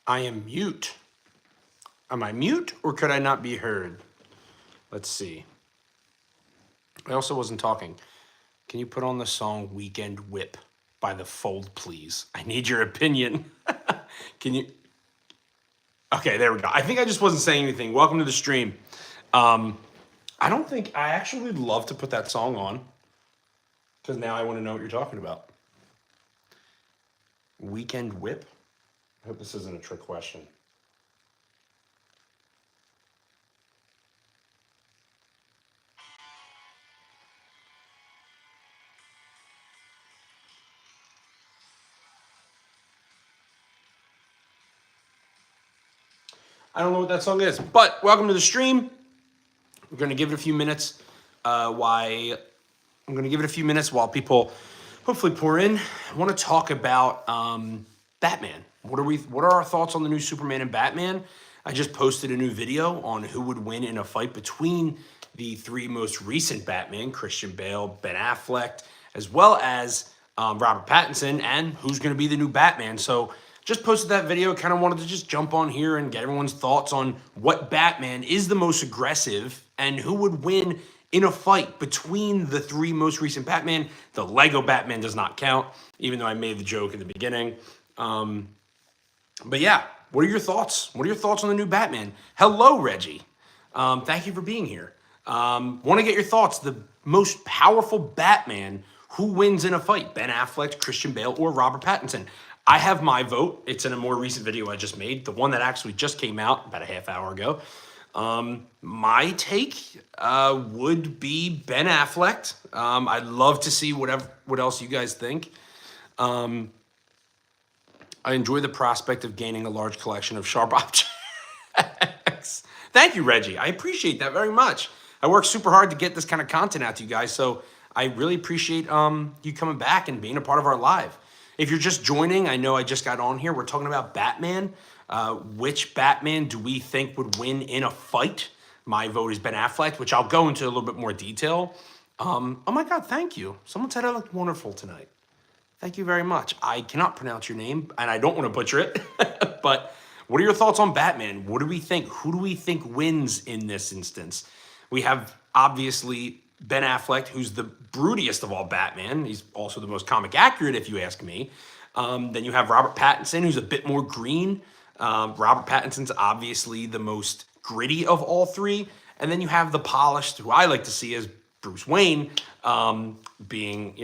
I am mute. Am I mute or could I not be heard? Let's see. I also wasn't talking. Can you put on the song Weekend Whip by The Fold, please? I need your opinion. Can you? Okay, there we go. I think I just wasn't saying anything. Welcome to the stream. I don't think I actually would love to put that song on because now I want to know what you're talking about. Weekend Whip? I hope this isn't a trick question. I don't know what that song is, but welcome to the stream. We're going to give it a few minutes. I'm going to give it a few minutes while people hopefully pour in. I want to talk about Batman. What are our thoughts on the new Superman and Batman? I just posted a new video on who would win in a fight between the three most recent Batman, Christian Bale, Ben Affleck, as well as Robert Pattinson, and who's going to be the new Batman. So just posted that video. Kind of wanted to just jump on here and get everyone's thoughts on what Batman is the most aggressive and who would win in a fight between the three most recent Batman. The Lego Batman does not count, even though I made the joke in the beginning. But yeah, what are your thoughts? What are your thoughts on the new Batman? Hello, Reggie. Thank you for being here. Want to get your thoughts. The most powerful Batman, who wins in a fight? Ben Affleck, Christian Bale, or Robert Pattinson? I have my vote. It's in a more recent video I just made, the one that actually just came out about a half hour ago. My take would be Ben Affleck. I'd love to see what else you guys think. I enjoy the prospect of gaining a large collection of sharp objects. Thank you, Reggie. I appreciate that very much. I work super hard to get this kind of content out to you guys, so I really appreciate you coming back and being a part of our live. If you're just joining, I know I just got on here. We're talking about Batman. Which Batman do we think would win in a fight? My vote is Ben Affleck, which I'll go into a little bit more detail. Oh my God, thank you. Someone said I looked wonderful tonight. Thank you very much. I cannot pronounce your name, and I don't want to butcher it. But what are your thoughts on Batman? What do we think? Who do we think wins in this instance? We have, obviously, Ben Affleck, who's the broodiest of all Batman. He's also the most comic accurate, if you ask me. Then you have Robert Pattinson, who's a bit more green. Robert Pattinson's obviously the most gritty of all three. And then you have the polished, who I like to see as Bruce Wayne, being,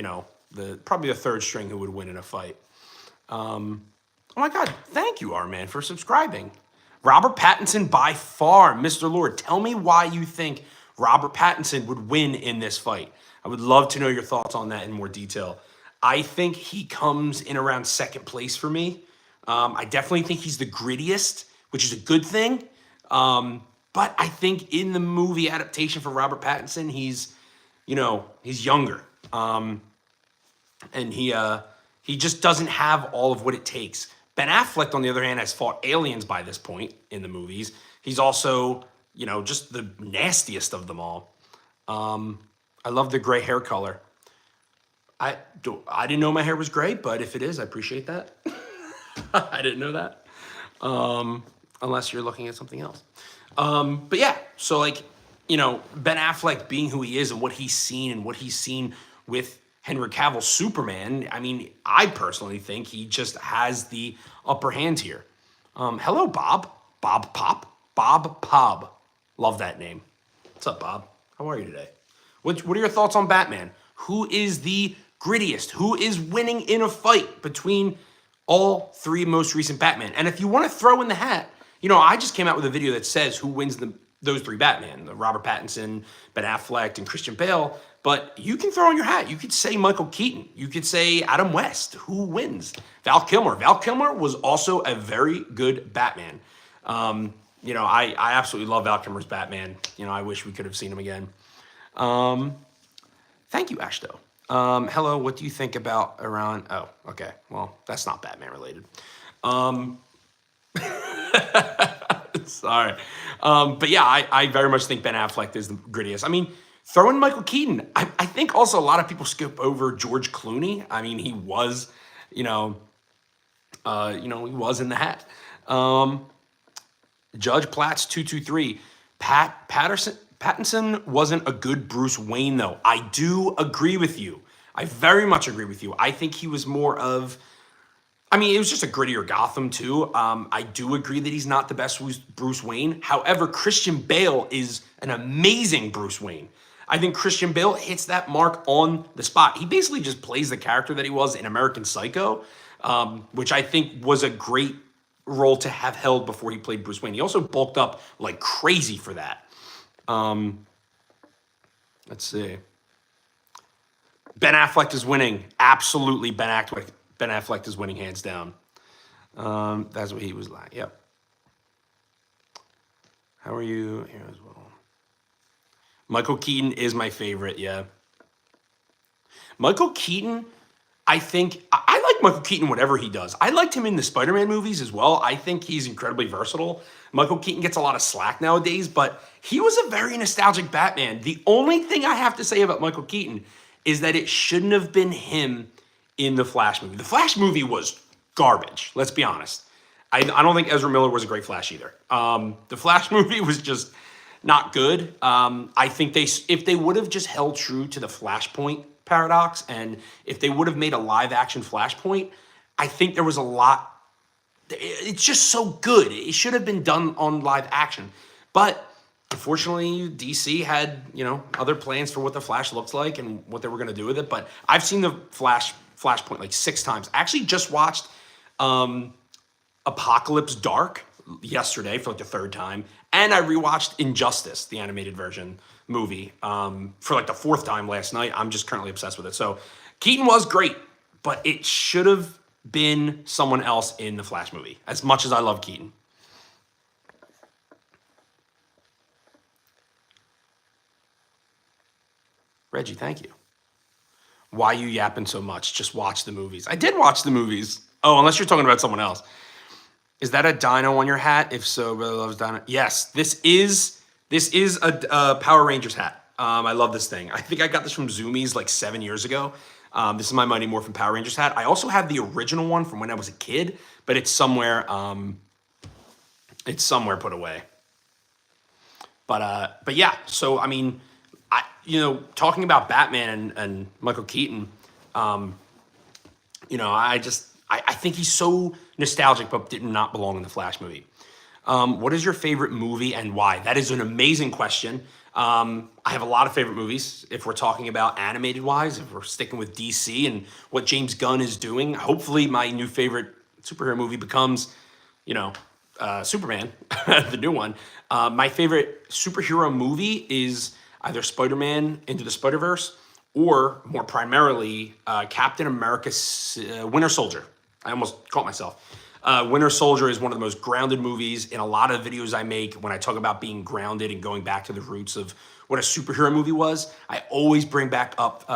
probably the third string who would win in a fight. Oh my God, thank you, R-Man, for subscribing. Robert Pattinson by far, Mr. Lord. Tell me why you think Robert Pattinson would win in this fight. I would love to know your thoughts on that in more detail. I think he comes in around second place for me. I definitely think he's the grittiest, which is a good thing. But I think in the movie adaptation for Robert Pattinson, he's younger. And he just doesn't have all of what it takes. Ben Affleck, on the other hand, has fought aliens by this point in the movies. He's also, just the nastiest of them all. I love the gray hair color. I didn't know my hair was gray, but if it is, I appreciate that. I didn't know that. Unless you're looking at something else. But yeah, so Ben Affleck being who he is and what he's seen with Henry Cavill's Superman, I mean, I personally think he just has the upper hand here. Hello, Bob. Bob Pob. Love that name. What's up, Bob? How are you today? What are your thoughts on Batman? Who is the grittiest? Who is winning in a fight between all three most recent Batman? And if you want to throw in the hat, I just came out with a video that says who wins those three Batman, the Robert Pattinson, Ben Affleck, and Christian Bale. But you can throw in your hat. You could say Michael Keaton. You could say Adam West. Who wins? Val Kilmer. Val Kilmer was also a very good Batman. I absolutely love Val Kilmer's Batman. I wish we could have seen him again. Thank you, Ashto. Hello, what do you think about around... Oh, okay. Well, that's not Batman related. Sorry. But yeah, I very much think Ben Affleck is the grittiest. I mean, throw in Michael Keaton. I think also a lot of people skip over George Clooney. I mean, he was, You know, he was in the hat. Um, Judge Platts 223. Pattinson wasn't a good Bruce Wayne though. I do agree with you. I very much agree with you. I think he was more of, I mean, it was just a grittier Gotham too. I do agree that he's not the best Bruce Wayne. However, Christian Bale is an amazing Bruce Wayne. I think Christian Bale hits that mark on the spot. He basically just plays the character that he was in American Psycho, which I think was a great role to have held before he played Bruce Wayne. He also bulked up like crazy for that. Let's see. Ben Affleck is winning. Absolutely, Ben Affleck is winning hands down. That's what he was like. Yep. How are you here as well? Michael Keaton is my favorite. Yeah. Michael Keaton, I think I like Michael Keaton whatever he does. I liked him in the Spider-Man movies as well. I think he's incredibly versatile. Michael Keaton gets a lot of slack nowadays, but he was a very nostalgic Batman. The only thing I have to say about Michael Keaton is that it shouldn't have been him in the Flash movie. The Flash movie was garbage, let's be honest. I don't think Ezra Miller was a great Flash either. The Flash movie was just not good. I think if they would have just held true to the Flashpoint paradox, and if they would have made a live action Flashpoint, I think there was a lot. It's just so good. It should have been done on live action. But unfortunately, DC had, you know, other plans for what the Flash looks like and what they were going to do with it. But I've seen the Flashpoint like 6 times. I actually just watched Apocalypse Dark yesterday for like the 3rd time. And I rewatched Injustice, the animated version movie, for like the 4th time last night. I'm just currently obsessed with it. So Keaton was great, but it should have been someone else in the Flash movie, as much as I love Keaton. Reggie, thank you. Why you yapping so much? Just watch the movies. I did watch the movies. Oh, unless you're talking about someone else. Is that a dino on your hat? If so, brother loves dino. Yes, this is a Power Rangers hat. I love this thing. I think I got this from Zoomies like 7 years ago. This is my Mighty Morphin Power Rangers hat. I also have the original one from when I was a kid, but it's somewhere put away. But yeah. So I mean, talking about Batman and Michael Keaton, I think he's so nostalgic, but did not belong in the Flash movie. What is your favorite movie and why? That is an amazing question. I have a lot of favorite movies. If we're talking about animated wise, if we're sticking with DC and what James Gunn is doing, hopefully my new favorite superhero movie becomes, Superman, the new one. My favorite superhero movie is either Spider-Man Into the Spider-Verse or more primarily Captain America Winter Soldier. I almost caught myself. Winter Soldier is one of the most grounded movies in a lot of videos I make. When I talk about being grounded and going back to the roots of what a superhero movie was, I always bring back up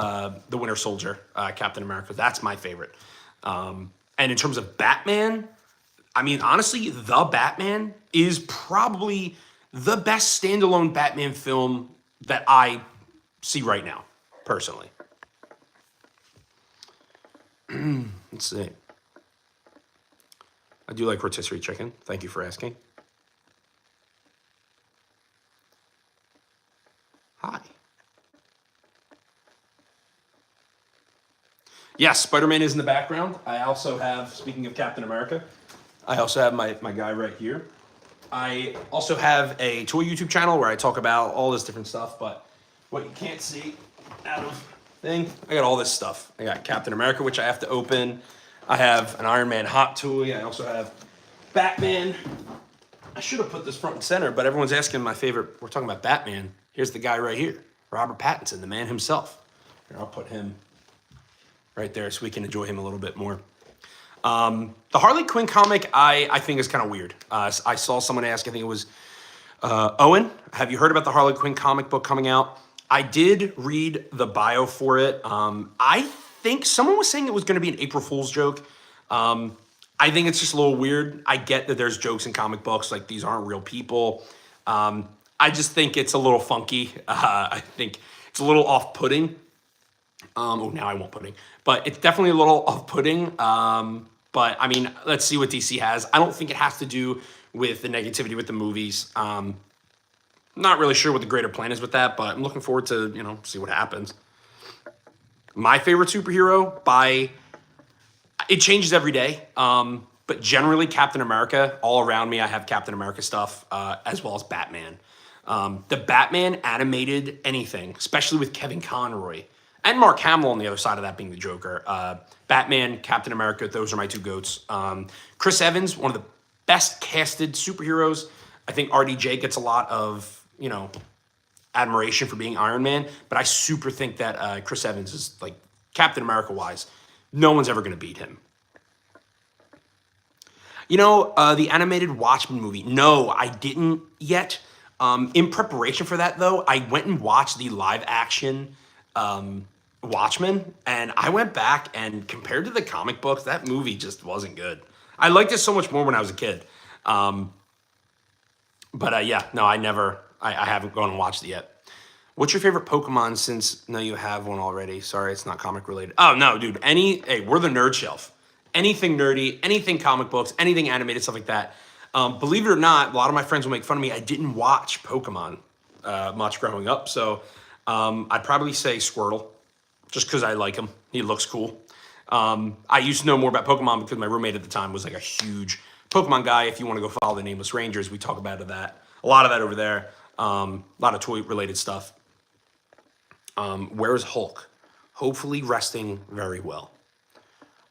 the Winter Soldier, Captain America. That's my favorite. And in terms of Batman, I mean, honestly, The Batman is probably the best standalone Batman film that I see right now, personally. Let's see. I do like rotisserie chicken. Thank you for asking. Hi. Yes, Spider-Man is in the background. I also have, speaking of Captain America, I also have my guy right here. I also have a toy YouTube channel where I talk about all this different stuff, but what you can't see out of thing, I got all this stuff. I got Captain America, which I have to open. I have an Iron Man hot toy. I also have Batman. I should have put this front and center, but everyone's asking my favorite. We're talking about Batman. Here's the guy right here, Robert Pattinson, the man himself. Here, I'll put him right there so we can enjoy him a little bit more. The Harley Quinn comic, I think is kind of weird. I saw someone ask, I think it was Owen, have you heard about the Harley Quinn comic book coming out? I did read the bio for it. I think someone was saying it was going to be an April Fool's joke. I think it's just a little weird. I get that there's jokes in comic books, like these aren't real people. I just think it's a little funky. I think it's a little off-putting. Now I won't pudding, but it's definitely a little off-putting. But I mean, let's see what DC has. I don't think it has to do with the negativity with the movies. Not really sure what the greater plan is with that, but I'm looking forward to, see what happens. My favorite superhero it changes every day. But generally Captain America. All around me, I have Captain America stuff, as well as Batman. The Batman animated anything, especially with Kevin Conroy and Mark Hamill on the other side of that being the Joker. Batman, Captain America, those are my two goats. Chris Evans, one of the best casted superheroes. I think RDJ gets a lot of, admiration for being Iron Man, but I super think that Chris Evans is like Captain America wise. No one's ever going to beat him. The animated Watchmen movie. No, I didn't yet. In preparation for that, though, I went and watched the live action Watchmen, and I went back and compared to the comic books, that movie just wasn't good. I liked it so much more when I was a kid. I haven't gone and watched it yet. What's your favorite Pokemon since, no, you have one already. Sorry, it's not comic related. Oh, no, dude. We're the Nerd Shelf. Anything nerdy, anything comic books, anything animated, stuff like that. Believe it or not, a lot of my friends will make fun of me. I didn't watch Pokemon much growing up, so I'd probably say Squirtle, just because I like him. He looks cool. I used to know more about Pokemon because my roommate at the time was like a huge Pokemon guy. If you want to go follow the Nameless Rangers, we talk about a lot of that over there. A lot of toy-related stuff. Where's Hulk? Hopefully resting very well.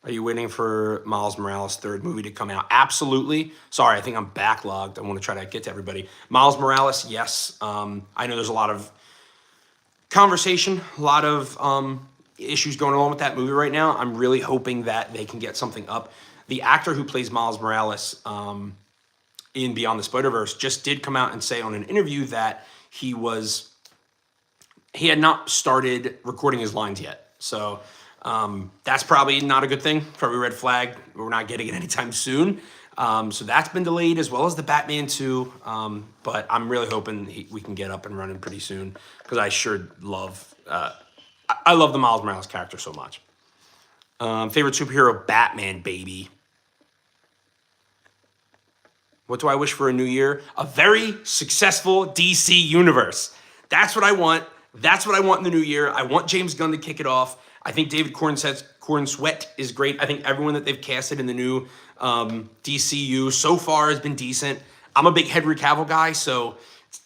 Are you waiting for Miles Morales' third movie to come out? Absolutely. Sorry, I think I'm backlogged. I want to try to get to everybody. Miles Morales, yes. I know there's a lot of conversation, a lot of issues going on with that movie right now. I'm really hoping that they can get something up. The actor who plays Miles Morales in Beyond the Spider-Verse just did come out and say on an interview that he had not started recording his lines yet. So that's probably not a good thing. Probably a red flag. We're not getting it anytime soon. So that's been delayed, as well as the Batman 2. But I'm really hoping we can get up and running pretty soon, because I sure love I love the Miles Morales character so much. Favorite superhero? Batman, baby. What do I wish for a new year? A very successful DC universe. That's what I want. That's what I want in the new year. I want James Gunn to kick it off. I think David Cornsweet is great. I think everyone that they've casted in the new DCU so far has been decent. I'm a big Henry Cavill guy, so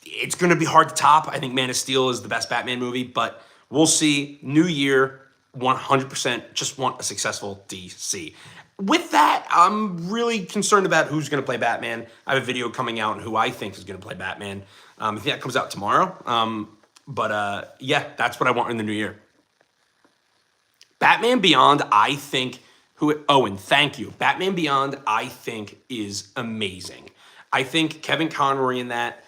it's going to be hard to top. I think Man of Steel is the best Batman movie, but we'll see. New year, 100%. Just want a successful DC. With that, I'm really concerned about who's going to play Batman. I have a video coming out on who I think is going to play Batman. I think that comes out tomorrow. Yeah, that's what I want in the new year. Batman Beyond, I think, Owen, thank you. Batman Beyond, I think, is amazing. I think Kevin Conroy in that,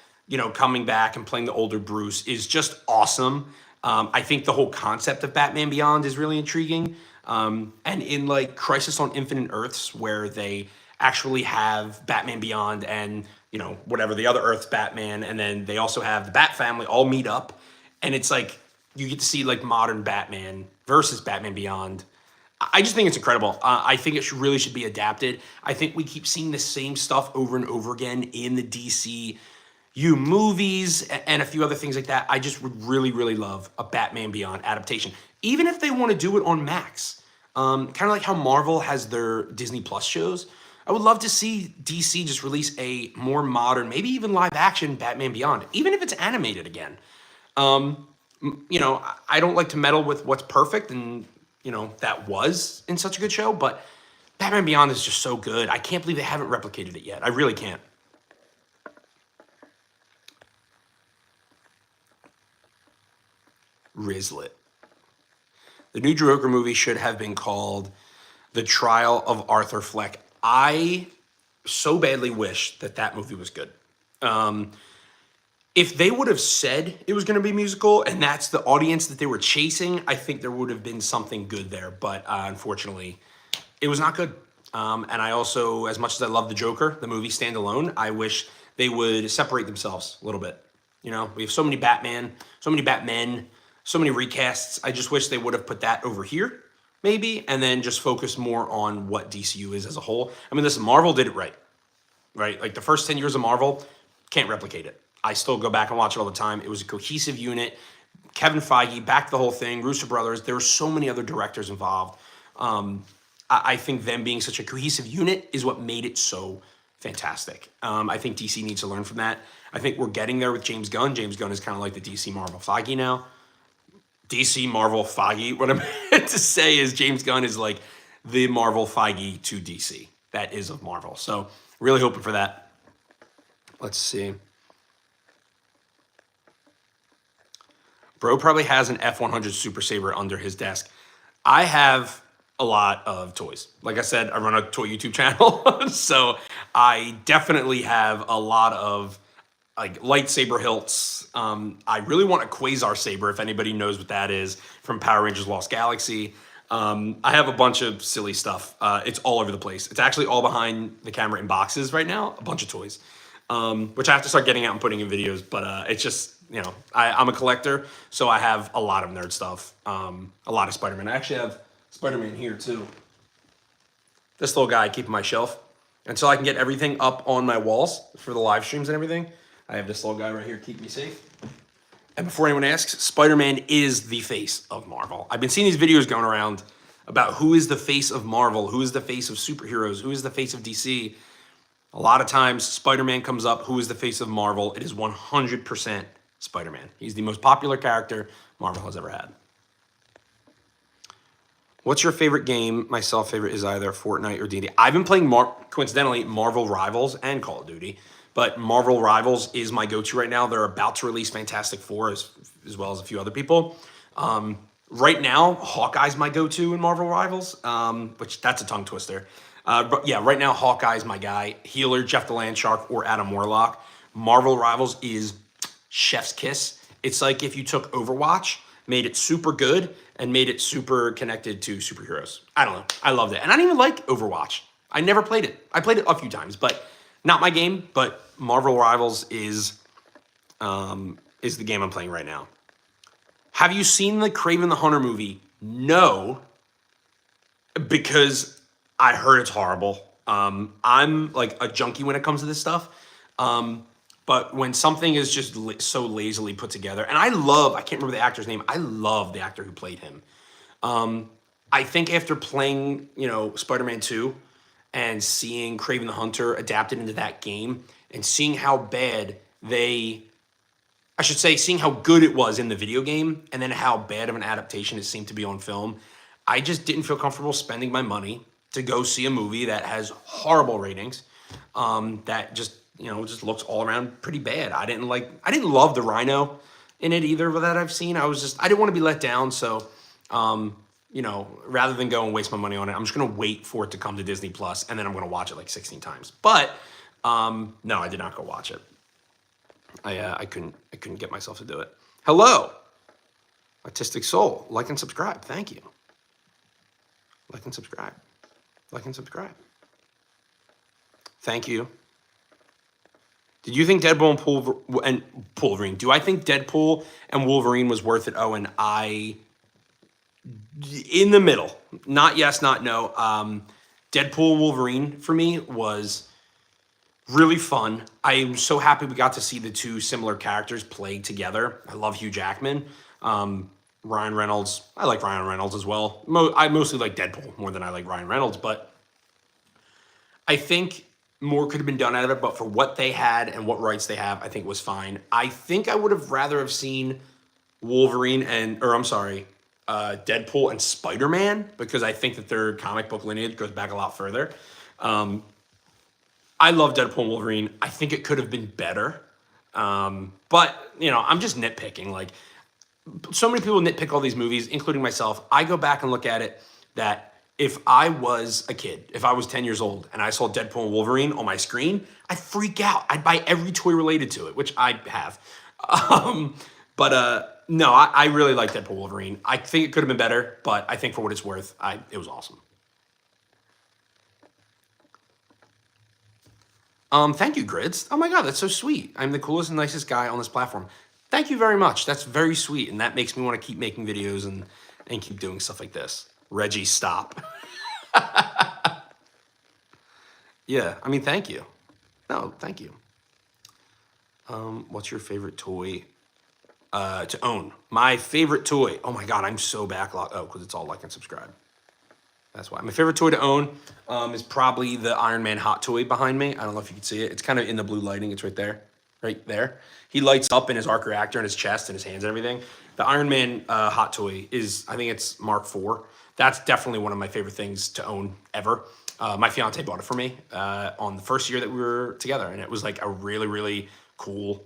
coming back and playing the older Bruce is just awesome. I think the whole concept of Batman Beyond is really intriguing. And in like Crisis on Infinite Earths, where they actually have Batman Beyond and, whatever the other Earth's Batman, and then they also have the Bat family all meet up. And it's like, you get to see like modern Batman versus Batman Beyond. I just think it's incredible. I think it really should be adapted. I think we keep seeing the same stuff over and over again in the DCU movies and a few other things like that. I just would really, really love a Batman Beyond adaptation. Even if they want to do it on Max. Kind of like how Marvel has their Disney Plus shows. I would love to see DC just release a more modern, maybe even live action Batman Beyond, even if it's animated again. I don't like to meddle with what's perfect and, that was in such a good show, but Batman Beyond is just so good. I can't believe they haven't replicated it yet. I really can't. Rizlet. The new Joker movie should have been called The Trial of Arthur Fleck. I so badly wish that movie was good. If they would have said it was going to be musical and that's the audience that they were chasing, I think there would have been something good there. But unfortunately, it was not good. And I also, as much as I love the Joker, the movie standalone, I wish they would separate themselves a little bit. We have so many Batman, so many Batmen, so many recasts. I just wish they would have put that over here maybe, and then just focus more on what DCU is as a whole. I mean, listen, Marvel did it right, right? Like the first 10 years of Marvel, can't replicate it. I still go back and watch it all the time. It was a cohesive unit. Kevin Feige backed the whole thing, Russo Brothers. There were so many other directors involved. I think them being such a cohesive unit is what made it so fantastic. I think DC needs to learn from that. I think we're getting there with James Gunn. James Gunn is kind of like the DC Marvel Feige now. DC Marvel Feige. What I'm meant to say is James Gunn is like the Marvel Feige to DC. That is of Marvel. So really hoping for that. Let's see. Bro probably has an F100 Super Saber under his desk. I have a lot of toys. Like I said, I run a toy YouTube channel. So I definitely have a lot of like lightsaber hilts. I really want a Quasar saber, if anybody knows what that is, from Power Rangers Lost Galaxy. I have a bunch of silly stuff. It's all over the place. It's actually all behind the camera in boxes right now, a bunch of toys, which I have to start getting out and putting in videos. But it's just, you know, I'm a collector, so I have a lot of nerd stuff, a lot of Spider-Man. I actually have Spider-Man here too. This little guy I keep on my shelf until I can get everything up on my walls for the live streams and everything. I have this little guy right here, keep me safe. And before anyone asks, Spider-Man is the face of Marvel. I've been seeing these videos going around about who is the face of Marvel, who is the face of superheroes, who is the face of DC. A lot of times, Spider-Man comes up, who is the face of Marvel? It is 100% Spider-Man. He's the most popular character Marvel has ever had. What's your favorite game? My favorite is either Fortnite or D&D. I've been playing, coincidentally, Marvel Rivals and Call of Duty. But Marvel Rivals is my go-to right now. They're about to release Fantastic Four as well as a few other people. Right now, Hawkeye's my go-to in Marvel Rivals, which that's a tongue twister. But yeah, right now, Hawkeye's my guy. Healer, Jeff the Landshark, or Adam Warlock. Marvel Rivals is chef's kiss. It's like if you took Overwatch, made it super good, and made it super connected to superheroes. I don't know. I loved it. And I didn't even like Overwatch. I never played it. I played it a few times, but not my game. But Marvel Rivals is the game I'm playing right now. Have you seen the Kraven the Hunter movie? No, because I heard it's horrible. I'm like a junkie when it comes to this stuff. But when something is just so lazily put together, and I can't remember the actor's name. I love the actor who played him. I think after playing, Spider-Man 2 and seeing Kraven the Hunter adapted into that game and seeing how bad seeing how good it was in the video game and then how bad of an adaptation it seemed to be on film, I just didn't feel comfortable spending my money to go see a movie that has horrible ratings, that just looks all around pretty bad. I didn't love the Rhino in it either that I've seen. I didn't want to be let down. So, rather than go and waste my money on it, I'm just going to wait for it to come to Disney Plus, and then I'm going to watch it like 16 times. But, no, I did not go watch it. I couldn't get myself to do it. Hello, Autistic Soul. Like and subscribe. Thank you. Like and subscribe. Like and subscribe. Thank you. Did you think Deadpool and Wolverine? Do I think Deadpool and Wolverine was worth it? Oh, and in the middle. Not yes, not no. Deadpool and Wolverine for me was really fun. I am so happy we got to see the two similar characters play together. I love Hugh Jackman. Ryan Reynolds. I like Ryan Reynolds as well. I mostly like Deadpool more than I like Ryan Reynolds, but I think more could have been done out of it, but for what they had and what rights they have, I think was fine. I think I would have rather have seen Deadpool and Spider-Man, because I think that their comic book lineage goes back a lot further. I love Deadpool and Wolverine. I think it could have been better. But, I'm just nitpicking. Like, so many people nitpick all these movies, including myself. I go back and look at it that if I was a kid, if I was 10 years old and I saw Deadpool and Wolverine on my screen, I'd freak out. I'd buy every toy related to it, which I have. No, I really like Deadpool and Wolverine. I think it could have been better, but I think for what it's worth, it was awesome. Thank you, Grids. Oh my God, that's so sweet. I'm the coolest and nicest guy on this platform. Thank you very much. That's very sweet, and that makes me want to keep making videos and keep doing stuff like this. Reggie, stop. Yeah, I mean, thank you. No, thank you. What's your favorite toy to own? My favorite toy. Oh my God, I'm so backlogged. Oh, because it's all like and subscribe. That's why. My favorite toy to own is probably the Iron Man hot toy behind me. I don't know if you can see it. It's kind of in the blue lighting. It's right there. Right there. He lights up in his arc reactor and his chest and his hands and everything. The Iron Man hot toy is, I think it's Mark IV. That's definitely one of my favorite things to own ever. My fiance bought it for me on the first year that we were together. And it was like a really, really cool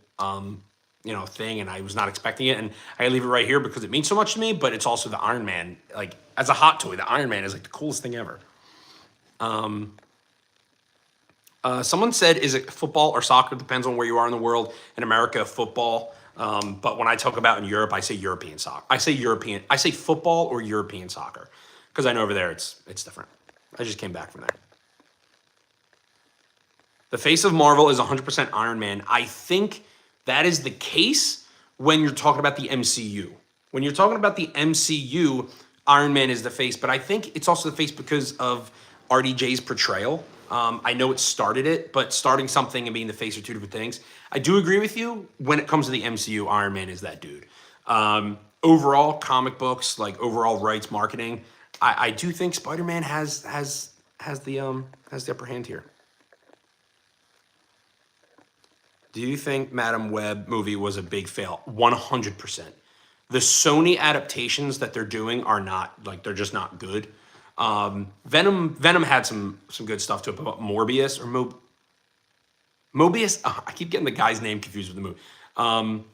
thing, and I was not expecting it, and I leave it right here because it means so much to me, but it's also the Iron Man. Like, as a hot toy, the Iron Man is like the coolest thing ever. Someone said, is it football or soccer? Depends on where you are in the world. In America, football. But when I talk about in Europe, I say European soccer. I say football or European soccer, because I know over there it's different. I just came back from there. The face of Marvel is 100% Iron Man. I think that is the case when you're talking about the MCU. When you're talking about the MCU, Iron Man is the face, but I think it's also the face because of RDJ's portrayal. I know it started it, but starting something and being the face are two different things. I do agree with you. When it comes to the MCU, Iron Man is that dude. Overall, comic books, like overall rights, marketing, I do think Spider-Man has the upper hand here. Do you think Madam Web movie was a big fail? 100%. The Sony adaptations that they're doing are not, like, they're just not good. Venom had some good stuff to it, but Morbius or Mobius, I keep getting the guy's name confused with the movie.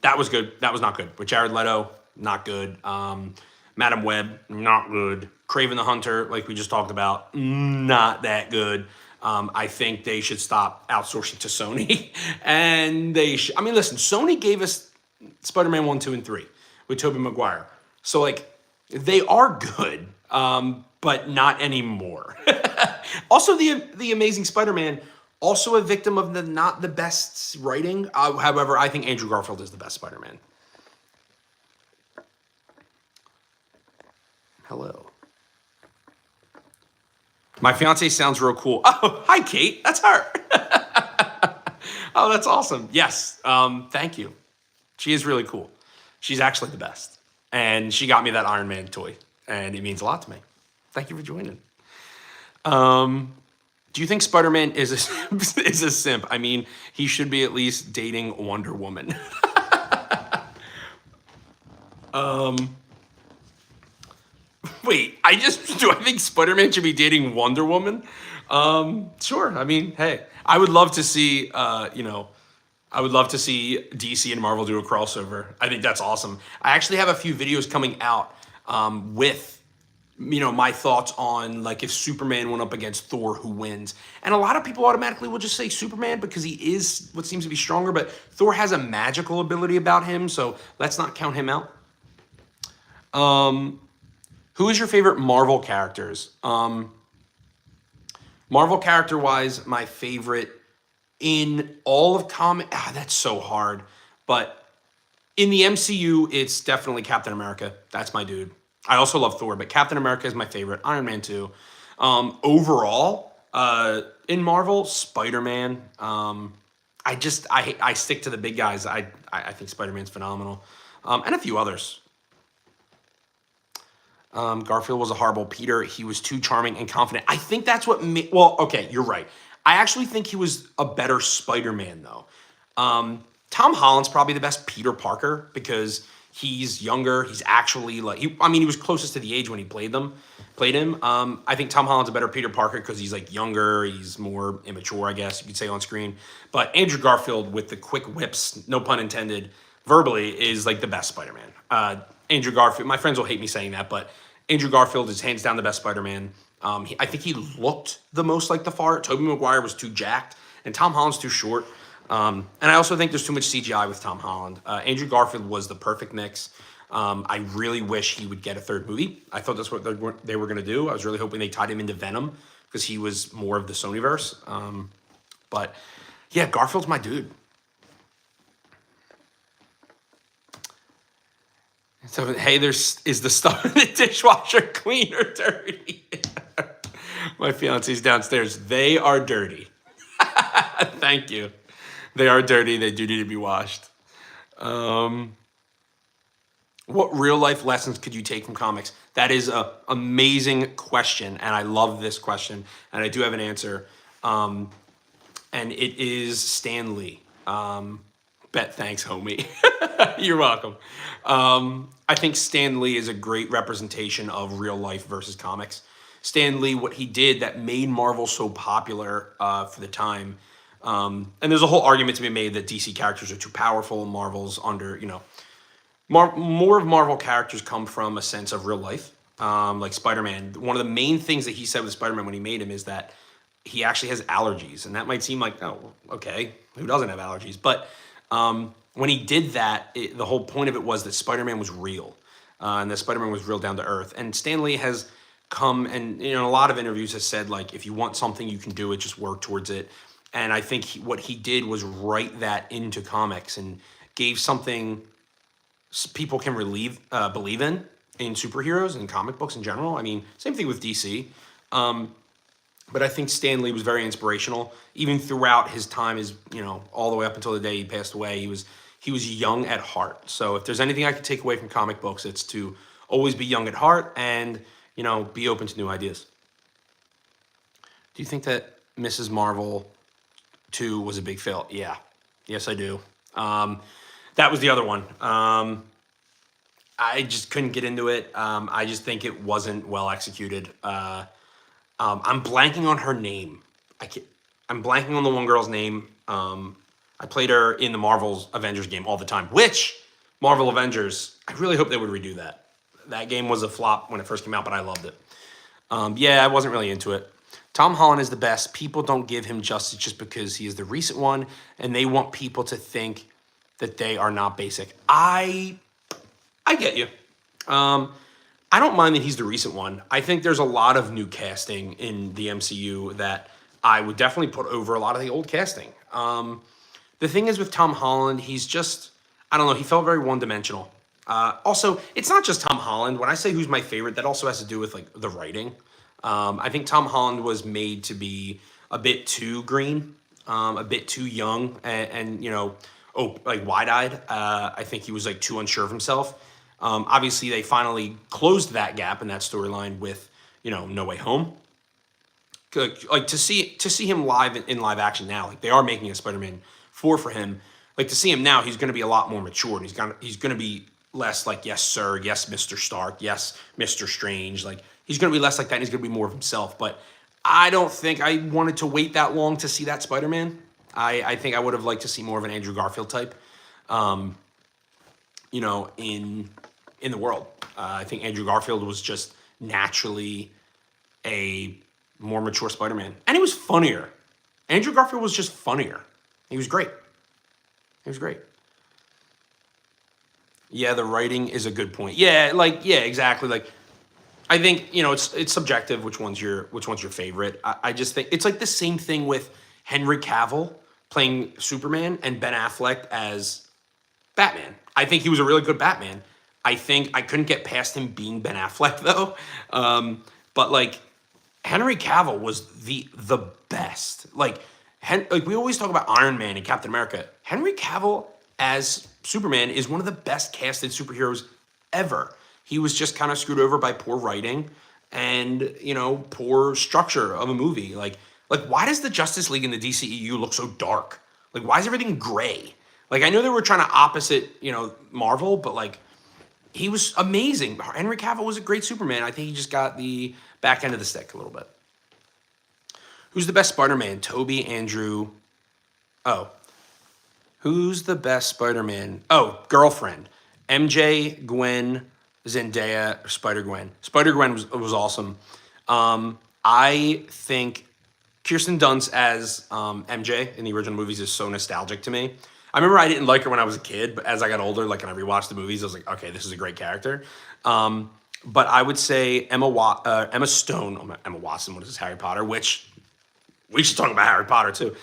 That was good. That was not good. With Jared Leto, not good. Madam Web, not good. Kraven the Hunter, like we just talked about, not that good. I think they should stop outsourcing to Sony. And I mean, listen, Sony gave us Spider-Man 1, 2, and 3 with Tobey Maguire. So, like, they are good, but not anymore. Also, the Amazing Spider-Man, also a victim of not the best writing. However, I think Andrew Garfield is the best Spider-Man. Hello. My fiance sounds real cool. Oh, hi, Kate. That's her. Oh, that's awesome. Yes. Thank you. She is really cool. She's actually the best. And she got me that Iron Man toy. And it means a lot to me. Thank you for joining. Do you think Spider-Man is a simp? I mean, he should be at least dating Wonder Woman. Wait, do I think Spider-Man should be dating Wonder Woman? Sure. I mean, hey, I would love to see, I would love to see DC and Marvel do a crossover. I think that's awesome. I actually have a few videos coming out with, my thoughts on, like, if Superman went up against Thor, who wins? And a lot of people automatically will just say Superman because he is what seems to be stronger, but Thor has a magical ability about him, so let's not count him out. Who is your favorite Marvel characters? Marvel character-wise, my favorite in all of comic... that's so hard. But in the MCU, it's definitely Captain America. That's my dude. I also love Thor, but Captain America is my favorite. Iron Man too. Overall, in Marvel, Spider-Man. I stick to the big guys. I think Spider-Man's phenomenal. And a few others. Garfield was a horrible Peter. He was too charming and confident. I think that's what well, okay, you're right. I actually think he was a better Spider-Man, though. Tom Holland's probably the best Peter Parker because he's younger. He's actually like, he was closest to the age when he played him. I think Tom Holland's a better Peter Parker because he's like younger. He's more immature, I guess you could say, on screen. But Andrew Garfield with the quick whips, no pun intended, verbally is like the best Spider-Man. Andrew Garfield, my friends will hate me saying that, but Andrew Garfield is hands down the best Spider-Man. I think he looked the most like the fart. Tobey Maguire was too jacked, and Tom Holland's too short. And I also think there's too much CGI with Tom Holland. Andrew Garfield was the perfect mix. I really wish he would get a third movie. I thought that's what they were going to do. I was really hoping they tied him into Venom because he was more of the Sonyverse. But yeah, Garfield's my dude. So, hey, is the stuff in the dishwasher clean or dirty? My fiance's downstairs. They are dirty. Thank you. They are dirty. They do need to be washed. Um, what real life lessons could you take from comics? That is a amazing question, and I love this question, and I do have an answer. Um, and it is Stan Lee. Bet thanks, homie. You're welcome. I think Stan Lee is a great representation of real life versus comics. Stan Lee, what he did that made Marvel so popular for the time, and there's a whole argument to be made that DC characters are too powerful and Marvel's under, more of Marvel characters come from a sense of real life. Like Spider-Man, one of the main things that he said with Spider-Man when he made him is that he actually has allergies, and that might seem like, oh, okay, who doesn't have allergies? But when he did that, the whole point of it was that Spider-Man was real, and that Spider-Man was real down to earth. And Stan Lee has come and in a lot of interviews has said, like, if you want something, you can do it, just work towards it. And I think what he did was write that into comics and gave something people can believe in superheroes and comic books in general. I mean, same thing with DC. But I think Stan Lee was very inspirational, even throughout his time, all the way up until the day he passed away. He was young at heart. So if there's anything I could take away from comic books, it's to always be young at heart and be open to new ideas. Do you think that Mrs. Marvel 2 was a big fail? Yeah, yes I do. That was the other one. I just couldn't get into it. I just think it wasn't well executed. I'm blanking on her name. I'm blanking on the one girl's name. I played her in the Marvel's Avengers game all the time, which Marvel Avengers, I really hope they would redo that. That game was a flop when it first came out, but I loved it. I wasn't really into it. Tom Holland is the best. People don't give him justice just because he is the recent one, and they want people to think that they are not basic. I get you. I don't mind that he's the recent one. I think there's a lot of new casting in the MCU that I would definitely put over a lot of the old casting. The thing is with Tom Holland, he's just, I don't know, he felt very one-dimensional. Also, it's not just Tom Holland. When I say who's my favorite, that also has to do with like the writing. I think Tom Holland was made to be a bit too green, a bit too young, and like wide-eyed. I think he was like too unsure of himself. Obviously, they finally closed that gap in that storyline with No Way Home. Like to see him in live action now, like they are making a Spider-Man 4 for him. Like to see him now, he's going to be a lot more mature, and he's going to be less like yes sir, yes Mr. Stark, yes Mr. Strange. Like he's going to be less like that, and he's going to be more of himself. But I don't think I wanted to wait that long to see that Spider-Man. I think I would have liked to see more of an Andrew Garfield type, in the world. I think Andrew Garfield was just naturally a more mature Spider-Man. And he was funnier. Andrew Garfield was just funnier. He was great. He was great. Yeah, the writing is a good point. Yeah, exactly. Like, I think, it's subjective which one's your favorite. I just think it's like the same thing with Henry Cavill playing Superman and Ben Affleck as Batman. I think he was a really good Batman. I think I couldn't get past him being Ben Affleck though. But like Henry Cavill was the best. Like we always talk about Iron Man and Captain America. Henry Cavill as Superman is one of the best casted superheroes ever. He was just kind of screwed over by poor writing and poor structure of a movie. Like why does the Justice League in the DCEU look so dark? Like why is everything gray? Like I know they were trying to opposite Marvel, but like. He was amazing. Henry Cavill was a great Superman. I think he just got the back end of the stick a little bit. Who's the best Spider-Man? Toby, Andrew. Oh. Who's the best Spider-Man? Oh, girlfriend. MJ, Gwen, Zendaya, or Spider-Gwen. Spider-Gwen was awesome. I think Kirsten Dunst as MJ in the original movies is so nostalgic to me. I remember I didn't like her when I was a kid, but as I got older, like, and I rewatched the movies, I was like, okay, this is a great character. But I would say Emma Stone, Emma Watson, what is this, Harry Potter, which we should talk about Harry Potter too.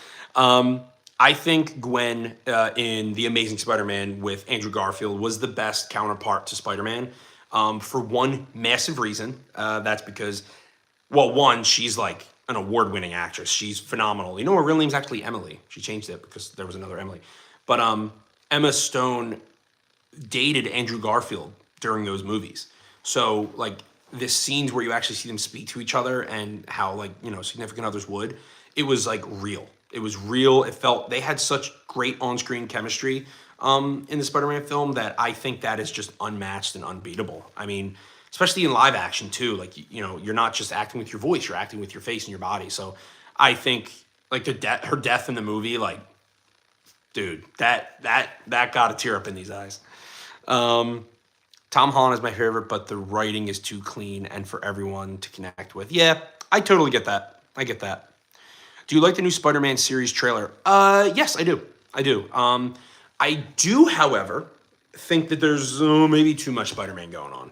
I think Gwen in The Amazing Spider-Man with Andrew Garfield was the best counterpart to Spider-Man for one massive reason. That's because, well, one, she's like an award-winning actress. She's phenomenal. You know, her real name's actually Emily. She changed it because there was another Emily. But Emma Stone dated Andrew Garfield during those movies. So like the scenes where you actually see them speak to each other and how like, you know, significant others would, it was like real. It was real. It felt they had such great on-screen chemistry in the Spider-Man film that I think that is just unmatched and unbeatable. I mean, especially in live action too. Like you know, you're not just acting with your voice; you're acting with your face and your body. So I think like her death in the movie, like, dude, that got a tear up in these eyes. Tom Holland is my favorite, but the writing is too clean and for everyone to connect with. Yeah, I totally get that. I get that. Do you like the new Spider-Man series trailer? Yes, I do. I do. I do, however, think that there's maybe too much Spider-Man going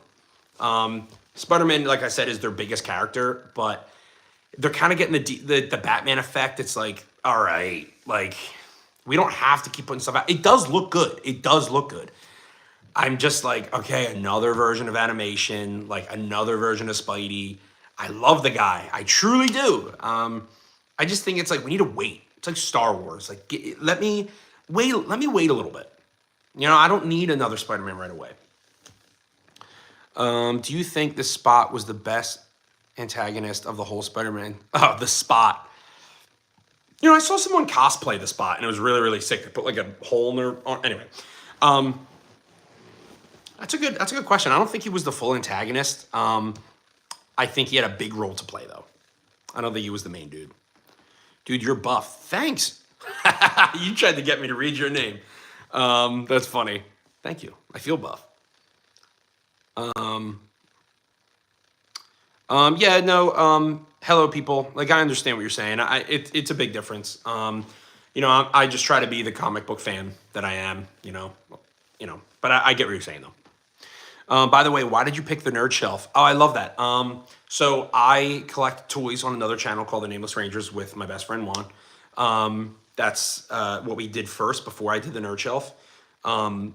on. Spider-Man, like I said, is their biggest character, but they're kind of getting the Batman effect. It's like, all right, like we don't have to keep putting stuff out. It does look good. It does look good. I'm just like, okay, another version of animation, like another version of Spidey. I love the guy. I truly do. I just think it's like we need to wait. It's like Star Wars. Like let me wait. Let me wait a little bit. You know, I don't need another Spider-Man right away. Do you think the Spot was the best antagonist of the whole Spider-Man? Oh, the Spot. You know, I saw someone cosplay the Spot, and it was really, really sick. They put like a hole in their arm. Anyway, that's a good question. I don't think he was the full antagonist. I think he had a big role to play, though. I don't think he was the main dude. Dude, you're buff. Thanks. You tried to get me to read your name. That's funny. Thank you. I feel buff. Yeah, no, hello people. Like I understand what you're saying. It's a big difference. You know, I just try to be the comic book fan that I am, but I get what you're saying though. By the way, why did you pick the Nerd Shelf? Oh, I love that. So I collect toys on another channel called the Nameless Rangers with my best friend Juan. That's what we did first before I did the Nerd Shelf. And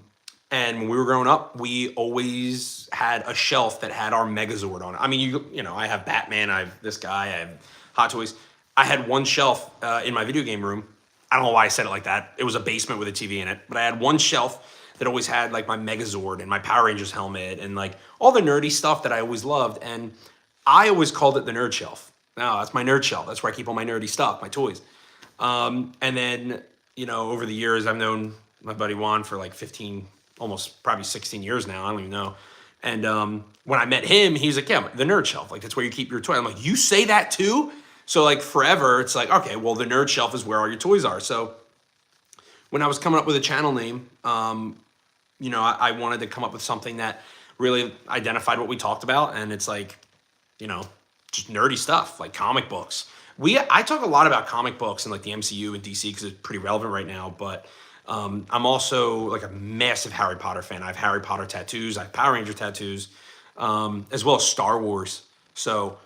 when we were growing up, we always had a shelf that had our Megazord on it. I mean, you know, I have Batman, I have this guy, I have Hot Toys. I had one shelf in my video game room. I don't know why I said it like that. It was a basement with a TV in it. But I had one shelf that always had like my Megazord and my Power Rangers helmet and like all the nerdy stuff that I always loved. And I always called it the Nerd Shelf. No, that's my Nerd Shelf. That's where I keep all my nerdy stuff, my toys. And then, you know, over the years, I've known my buddy Juan for like 15, almost probably 16 years now. I don't even know. And when I met him, he was like, yeah, the Nerd Shelf. Like, that's where you keep your toy. I'm like, you say that too? So like forever, it's like, okay, well, the Nerd Shelf is where all your toys are. So when I was coming up with a channel name, you know, I wanted to come up with something that really identified what we talked about. And it's like, you know, just nerdy stuff like comic books. I talk a lot about comic books and like the MCU and DC because it's pretty relevant right now. But I'm also like a massive Harry Potter fan. I have Harry Potter tattoos. I have Power Ranger tattoos, as well as Star Wars. So,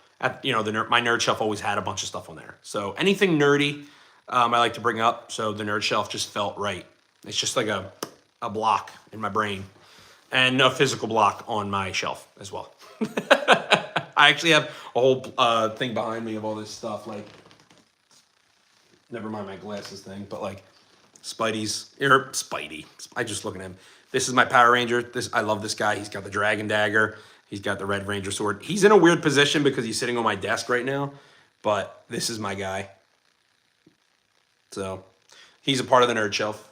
you know, my Nerd Shelf always had a bunch of stuff on there. So anything nerdy, I like to bring up. So the Nerd Shelf just felt right. It's just like a block in my brain and a physical block on my shelf as well. I actually have a whole thing behind me of all this stuff. Like, never mind my glasses thing, but like Spidey. I just look at him. This is my Power Ranger. I love this guy. He's got the Dragon Dagger. He's got the Red Ranger sword. He's in a weird position because he's sitting on my desk right now, but this is my guy. So he's a part of the Nerd Shelf.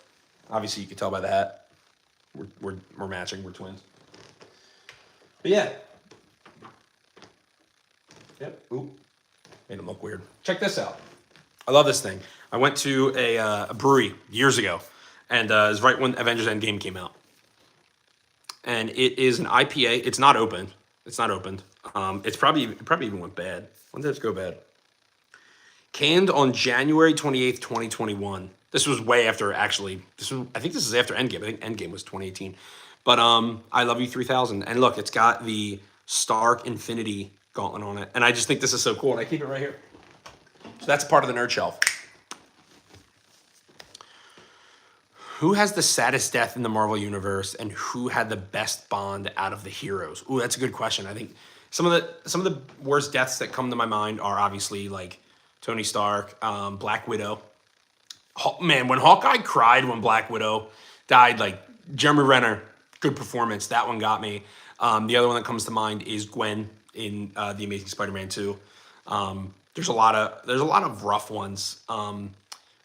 Obviously, you can tell by the hat. We're matching. We're twins. But yeah. Yep. Ooh. Made him look weird. Check this out. I love this thing. I went to a brewery years ago, and it was right when Avengers Endgame came out. And it is an IPA. It's not opened. It's not opened. It probably even went bad. When did this go bad? Canned on January 28th, 2021. This was way after, actually. I think this is after Endgame. I think Endgame was 2018. But I Love You 3000. And look, it's got the Stark Infinity Gauntlet on it. And I just think this is so cool. And I keep it right here. So that's part of the Nerd Shelf. Who has the saddest death in the Marvel Universe, and who had the best bond out of the heroes? Ooh, that's a good question. I think some of the worst deaths that come to my mind are obviously like Tony Stark, Black Widow. Man, when Hawkeye cried when Black Widow died, like Jeremy Renner, good performance. That one got me. The other one that comes to mind is Gwen in the Amazing Spider-Man 2. There's a lot of rough ones.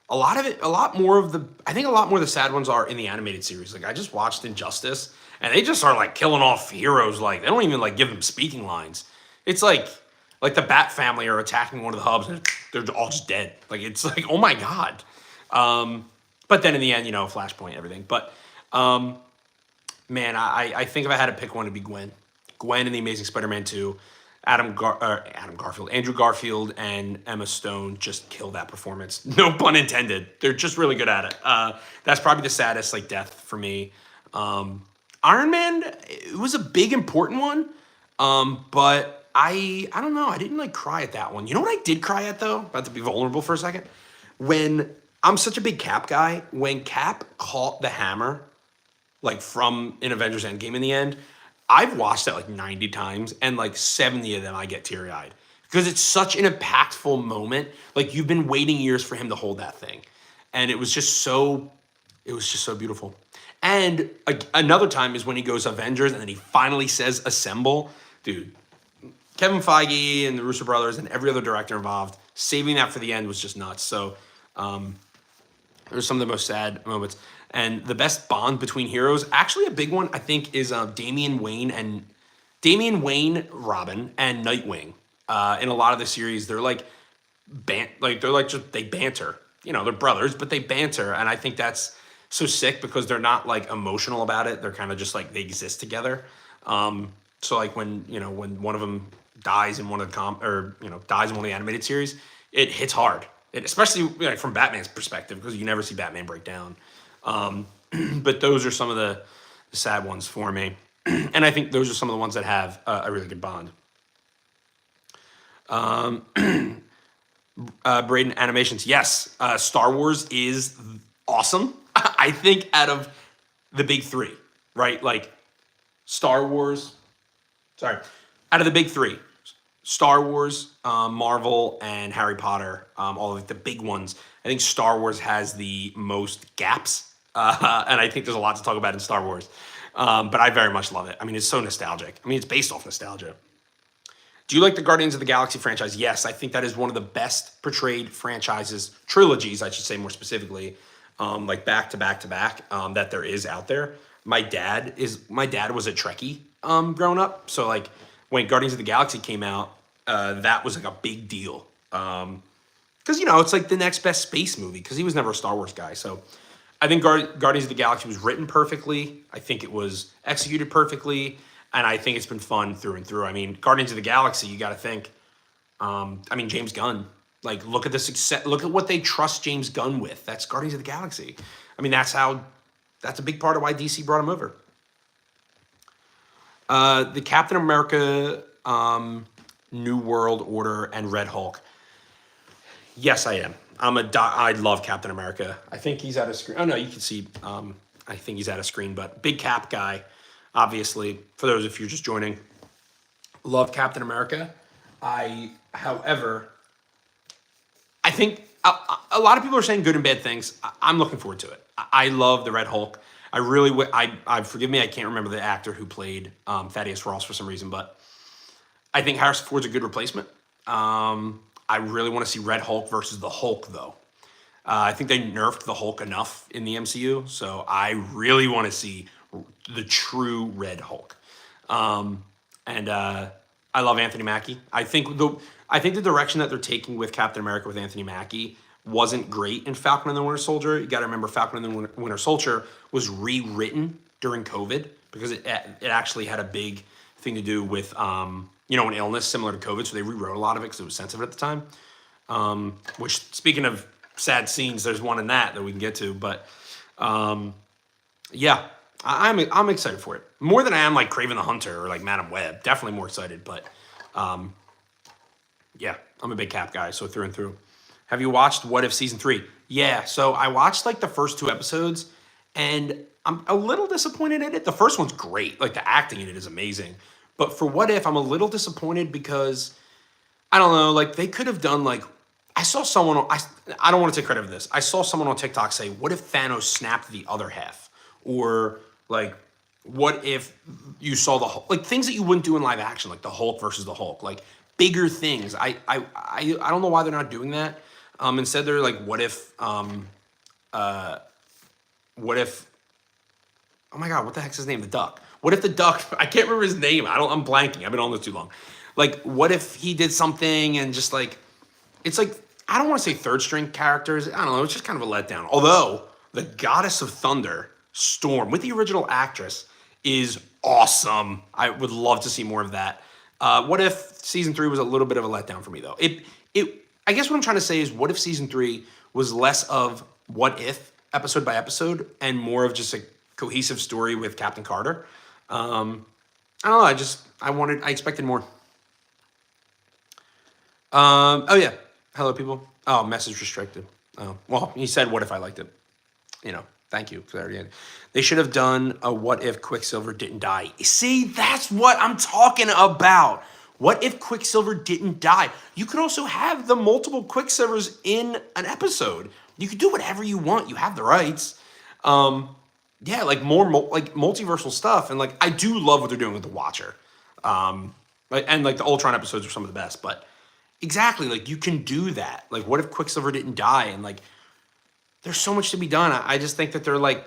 A lot more of the sad ones are in the animated series. Like I just watched Injustice, and they just are like killing off heroes. Like they don't even like give them speaking lines. It's like the Bat family are attacking one of the hubs, and they're all just dead. Like it's like, oh my god. But then in the end, Flashpoint, everything. But man, I think if I had to pick one, it'd be Gwen. Gwen in the Amazing Spider-Man 2. Andrew Garfield and Emma Stone just killed that performance. No pun intended. They're just really good at it. That's probably the saddest like death for me. Iron Man, it was a big important one, but I don't know. I didn't like cry at that one. You know what I did cry at though? About to be vulnerable for a second. When I'm such a big Cap guy, when Cap caught the hammer, like from in Avengers Endgame in the end, I've watched that like 90 times, and like 70 of them I get teary-eyed because it's such an impactful moment. Like you've been waiting years for him to hold that thing, and it was just so beautiful. And another time is when he goes Avengers and then he finally says assemble. Dude, Kevin Feige and the Russo brothers and every other director involved, saving that for the end was just nuts. So there's some of the most sad moments. And the best bond between heroes, actually a big one, I think, is Damian Wayne, Robin, and Nightwing. In a lot of the series, they're like, they banter. They're brothers, but they banter, and I think that's so sick because they're not like emotional about it. They're kind of just like they exist together. So like when one of them dies in one of dies in one of the animated series, it hits hard. Especially like from Batman's perspective, because you never see Batman break down. But those are some of the sad ones for me. And I think those are some of the ones that have a really good bond. Braden Animations, yes. Star Wars is awesome. I think out of the big three, right? Like out of the big three, Star Wars, Marvel, and Harry Potter, all of the big ones. I think Star Wars has the most gaps, and I think there's a lot to talk about in Star Wars. But I very much love it. I mean, it's so nostalgic. I mean, it's based off nostalgia. Do you like the Guardians of the Galaxy franchise? Yes, I think that is one of the best portrayed trilogies, I should say more specifically, like back to back to back, that there is out there. My dad was a Trekkie growing up, so like when Guardians of the Galaxy came out, that was like a big deal. Because it's like the next best space movie. Because he was never a Star Wars guy, so I think Guardians of the Galaxy was written perfectly. I think it was executed perfectly. And I think it's been fun through and through. I mean, Guardians of the Galaxy, you got to think. James Gunn. Like, look at the success. Look at what they trust James Gunn with. That's Guardians of the Galaxy. I mean, that's a big part of why DC brought him over. The Captain America, New World Order, and Red Hulk. Yes, I am. I love Captain America. I think he's out of screen. Oh no, you can see. I think he's out of screen, but big Cap guy. Obviously, for those of you just joining, love Captain America. However, I think a lot of people are saying good and bad things. I'm looking forward to it. I love the Red Hulk. I really would. Forgive me, I can't remember the actor who played Thaddeus Ross for some reason, but I think Harrison Ford's a good replacement. I really want to see Red Hulk versus the Hulk, though. I think they nerfed the Hulk enough in the MCU, so I really want to see the true Red Hulk. And I love Anthony Mackie. I think the direction that they're taking with Captain America with Anthony Mackie wasn't great in Falcon and the Winter Soldier. You got to remember Falcon and the Winter Soldier was rewritten during COVID because it actually had a big thing to do with an illness similar to COVID. So they rewrote a lot of it because it was sensitive at the time. Which, speaking of sad scenes, there's one in that we can get to. But yeah, I'm excited for it more than I am like Kraven the Hunter or like Madam Web. Definitely more excited, but yeah, I'm a big Cap guy, so through and through. Have you watched What If Season 3? Yeah, so I watched like the first 2 episodes, And I'm a little disappointed in it. The first one's great. Like the acting in it is amazing. But for What If, I'm a little disappointed because I don't know, like they could have done like I saw someone I don't want to take credit for this. I saw someone on TikTok say, "What if Thanos snapped the other half?" Or like what if you saw the Hulk? Like things that you wouldn't do in live action, like the Hulk versus the Hulk, like bigger things. I don't know why they're not doing that. Instead they're like, what if oh my god, what the heck's his name? The Duck. What if the Duck? I can't remember his name. I'm blanking. I've been on this too long. Like, what if he did something and just like, it's like I don't want to say third string characters. I don't know. It's just kind of a letdown. Although the Goddess of Thunder, Storm, with the original actress, is awesome. I would love to see more of that. What if season 3 was a little bit of a letdown for me though? I guess what I'm trying to say is, what if season 3 was less of what if episode by episode and more of just a cohesive story with Captain Carter? I don't know. I expected more. Oh yeah. Hello, people. Oh, message restricted. Oh, well, he said, "What if I liked it?" Thank you for that. They should have done a "What if Quicksilver didn't die?" See, that's what I'm talking about. What if Quicksilver didn't die? You could also have the multiple Quicksilvers in an episode. You could do whatever you want. You have the rights. Yeah, like more like multiversal stuff, and like I do love what they're doing with the Watcher, and like the Ultron episodes are some of the best. But exactly, like you can do that. Like, what if Quicksilver didn't die? And like, there's so much to be done. I just think that they're like,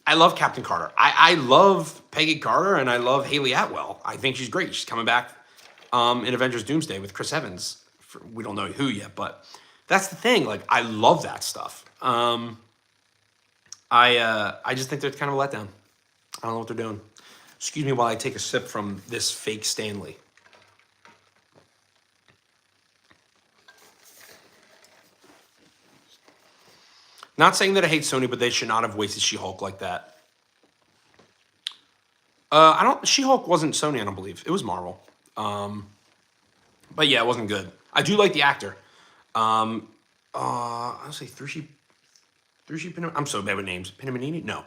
I love Captain Carter. I love Peggy Carter, and I love Haley Atwell. I think she's great. She's coming back in Avengers Doomsday with Chris Evans. We don't know who yet, but that's the thing. Like, I love that stuff. I just think they're kind of a letdown. I don't know what they're doing. Excuse me while I take a sip from this fake Stanley. Not saying that I hate Sony, but they should not have wasted She-Hulk like that. She-Hulk wasn't Sony, I don't believe. It was Marvel. But yeah, it wasn't good. I do like the actor. I'll say Thrushi Pinam. I'm so bad with names. Pinamanini? No.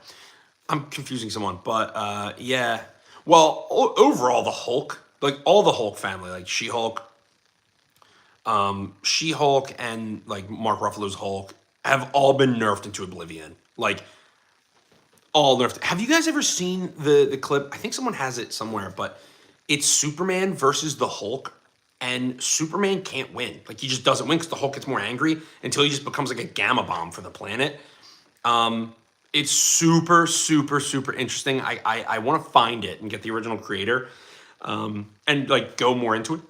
I'm confusing someone. But yeah. Well, overall, the Hulk, like all the Hulk family, like She-Hulk, and like Mark Ruffalo's Hulk have all been nerfed into oblivion. Like, all nerfed. Have you guys ever seen the clip? I think someone has it somewhere, but it's Superman versus the Hulk, and Superman can't win. Like, he just doesn't win because the Hulk gets more angry until he just becomes like a gamma bomb for the planet. It's super, super, super interesting. I want to find it and get the original creator, and like go more into it.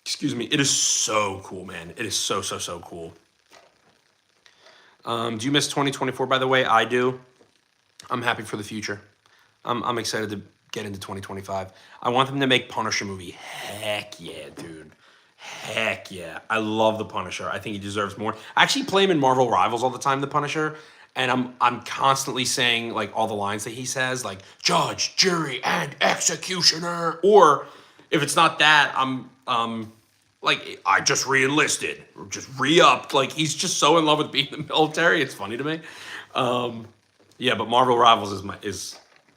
Excuse me. It is so cool, man. It is so, so, so cool. Do you miss 2024, by the way? I do. I'm happy for the future. I'm excited to get into 2025. I want them to make Punisher movie. Heck yeah, dude. Heck yeah. I love the Punisher. I think he deserves more. I actually play him in Marvel Rivals all the time, the Punisher. And I'm constantly saying like all the lines that he says, like judge, jury, and executioner. Or if it's not that, I'm like, I just re-enlisted or just re-upped. Like, he's just so in love with being in the military. It's funny to me. Yeah, but Marvel Rivals is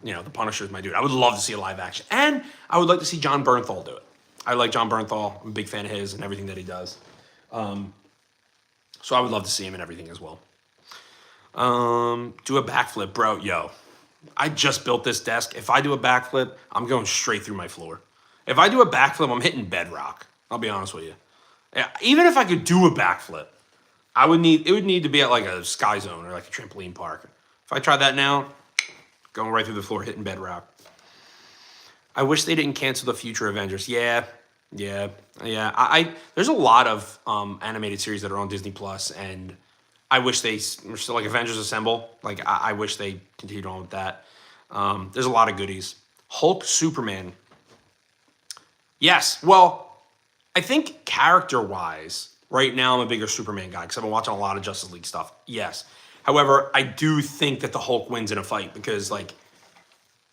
the Punisher is my dude. I would love to see a live action. And I would like to see John Bernthal do it. I like John Bernthal. I'm a big fan of his and everything that he does. So I would love to see him in everything as well. Do a backflip, bro. Yo, I just built this desk. If I do a backflip, I'm going straight through my floor. If I do a backflip, I'm hitting bedrock. I'll be honest with you. Yeah, even if I could do a backflip, it would need to be at like a Sky Zone or like a trampoline park. If I tried that now, going right through the floor, hitting bedrock. I wish they didn't cancel the future Avengers. Yeah. There's a lot of animated series that are on Disney Plus, and I wish they were still like Avengers Assemble. Like I wish they continued on with that. There's a lot of goodies. Hulk, Superman. Yes. Well, I think character-wise, right now I'm a bigger Superman guy because I've been watching a lot of Justice League stuff. Yes. However, I do think that the Hulk wins in a fight because, like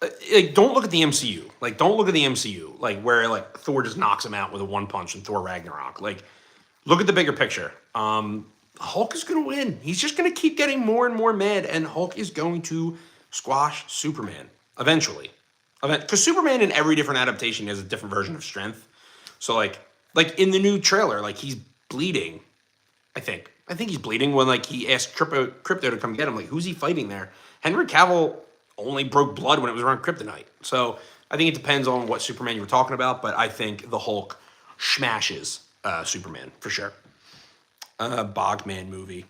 don't look at the MCU. Like, don't look at the MCU. Like, where, like, Thor just knocks him out with a one punch in Thor Ragnarok. Like, look at the bigger picture. Hulk is going to win. He's just going to keep getting more and more mad, and Hulk is going to squash Superman eventually. Because Superman in every different adaptation has a different version of strength. So like in the new trailer, like he's bleeding. I think he's bleeding when like he asked Crypto to come get him. Like who's he fighting there? Henry Cavill only broke blood when it was around Kryptonite. So I think it depends on what Superman you were talking about. But I think the Hulk smashes Superman for sure. Bogman movie.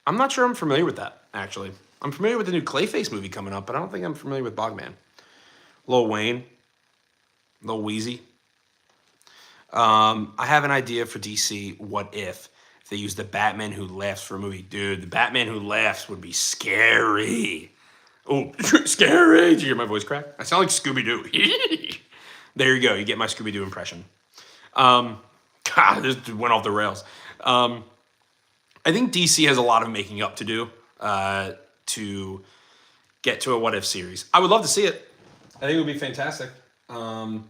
I'm not sure I'm familiar with that, actually. I'm familiar with the new Clayface movie coming up, but I don't think I'm familiar with Bogman. Lil Wayne. Lil Weezy. I have an idea for DC. What if they use the Batman Who Laughs for a movie? Dude, the Batman Who Laughs would be scary. Oh, scary. Did you hear my voice crack? I sound like Scooby-Doo. There you go. You get my Scooby-Doo impression. God, this went off the rails. I think DC has a lot of making up to do to get to a What If series. I would love to see it. I think it would be fantastic. But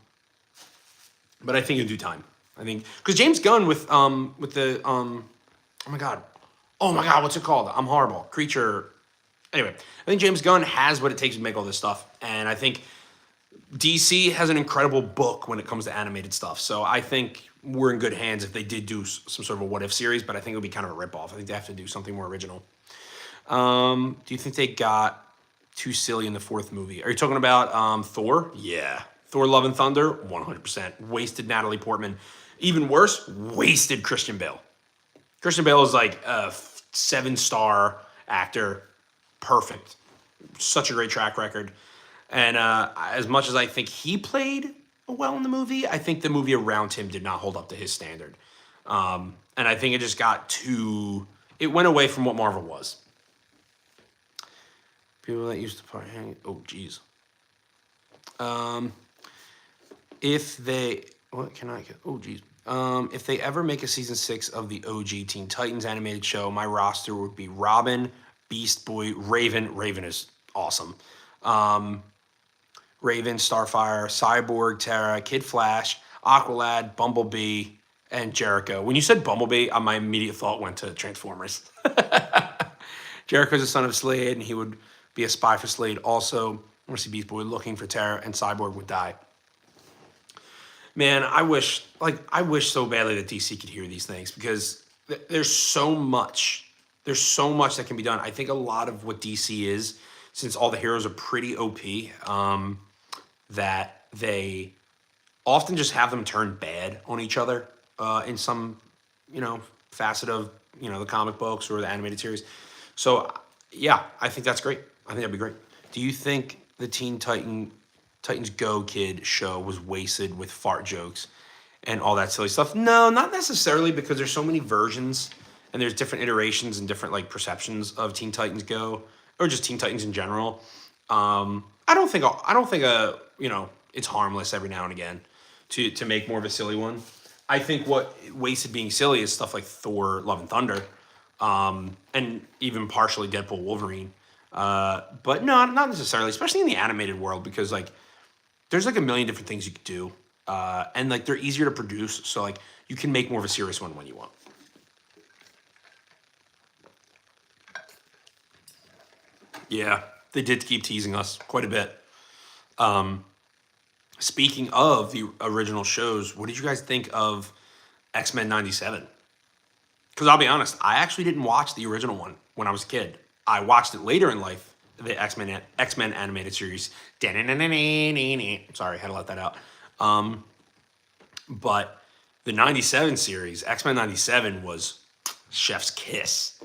I think it'll do time. I think because James Gunn with the oh my god, what's it called? I'm horrible. Creature. Anyway, I think James Gunn has what it takes to make all this stuff, and I think DC has an incredible book when it comes to animated stuff. So I think we're in good hands if they did do some sort of a What If series, but I think it would be kind of a ripoff. I think they have to do something more original. Do you think they got too silly in the fourth movie? Are you talking about Thor? Yeah. Thor Love and Thunder? 100%. Wasted Natalie Portman. Even worse, wasted Christian Bale. Christian Bale is like a 7-star actor. Perfect. Such a great track record. And as much as I think he played well in the movie, I think the movie around him did not hold up to his standard. And I think it just got too... It went away from what Marvel was. People that used to party... Oh, geez. If they... What can I get? Oh, geez. If they ever make a season 6 of the OG Teen Titans animated show, my roster would be Robin, Beast Boy, Raven. Raven is awesome. Raven, Starfire, Cyborg, Terra, Kid Flash, Aqualad, Bumblebee, and Jericho. When you said Bumblebee, my immediate thought went to Transformers. Jericho's the son of Slade, and he would be a spy for Slade. Also, I want to see Beast Boy looking for Terra, and Cyborg would die. Man, I wish so badly that DC could hear these things because there's so much that can be done. I think a lot of what DC is, since all the heroes are pretty OP, that they often just have them turn bad on each other in some, facet of, the comic books or the animated series. So, yeah, I think that's great. I think that'd be great. Do you think the Titans Go Kid show was wasted with fart jokes and all that silly stuff? No, not necessarily, because there's so many versions and there's different iterations and different perceptions of Teen Titans Go or just Teen Titans in general. I don't think it's harmless every now and again to make more of a silly one. I think what wasted being silly is stuff like Thor Love and Thunder, and even partially Deadpool Wolverine. But no, not necessarily, especially in the animated world, because there's a million different things you could do. And they're easier to produce, so you can make more of a serious one when you want. Yeah, they did keep teasing us quite a bit. Speaking of the original shows, what did you guys think of X-Men 97? Because I'll be honest, I actually didn't watch the original one when I was a kid. I watched it later in life, the X-Men animated series. Sorry, I had to let that out. But the 97 series, X-Men 97, was chef's kiss.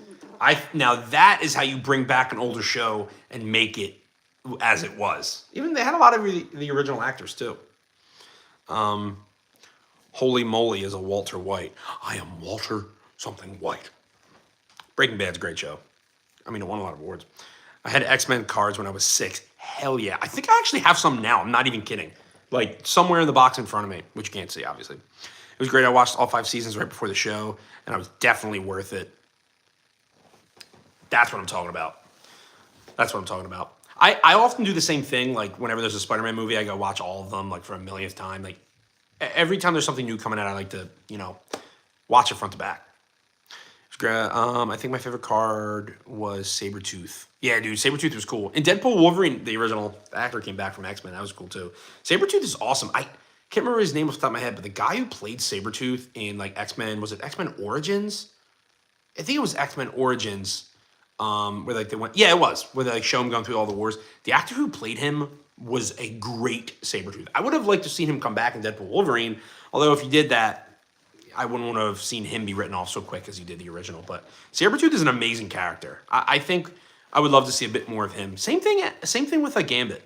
Now that is how you bring back an older show and make it as it was. Even they had a lot of the original actors too. Holy Moly is a Walter White. I am Walter something White. Breaking Bad's a great show. I mean, it won a lot of awards. I had X-Men cards when I was 6. Hell yeah. I think I actually have some now. I'm not even kidding. Somewhere in the box in front of me, which you can't see, obviously. It was great. I watched all 5 seasons right before the show, and I was definitely worth it. That's what I'm talking about. I often do the same thing. Whenever there's a Spider-Man movie, I go watch all of them, for a millionth time. Every time there's something new coming out, I like to, watch it front to back. I think my favorite card was Sabretooth. Yeah, dude, Sabretooth was cool. And Deadpool Wolverine, the original actor, came back from X-Men. That was cool too. Sabretooth is awesome. I can't remember his name off the top of my head, but the guy who played Sabretooth in like X-Men, was it X-Men Origins? I think it was X-Men Origins. Where like they went, yeah, it was where they like show him going through all the wars. The actor who played him was a great Sabretooth. I would have liked to see him come back in Deadpool Wolverine. Although if he did that, I wouldn't want to have seen him be written off so quick as he did the original. But Sabretooth is an amazing character. I think I would love to see a bit more of him. Same thing with like Gambit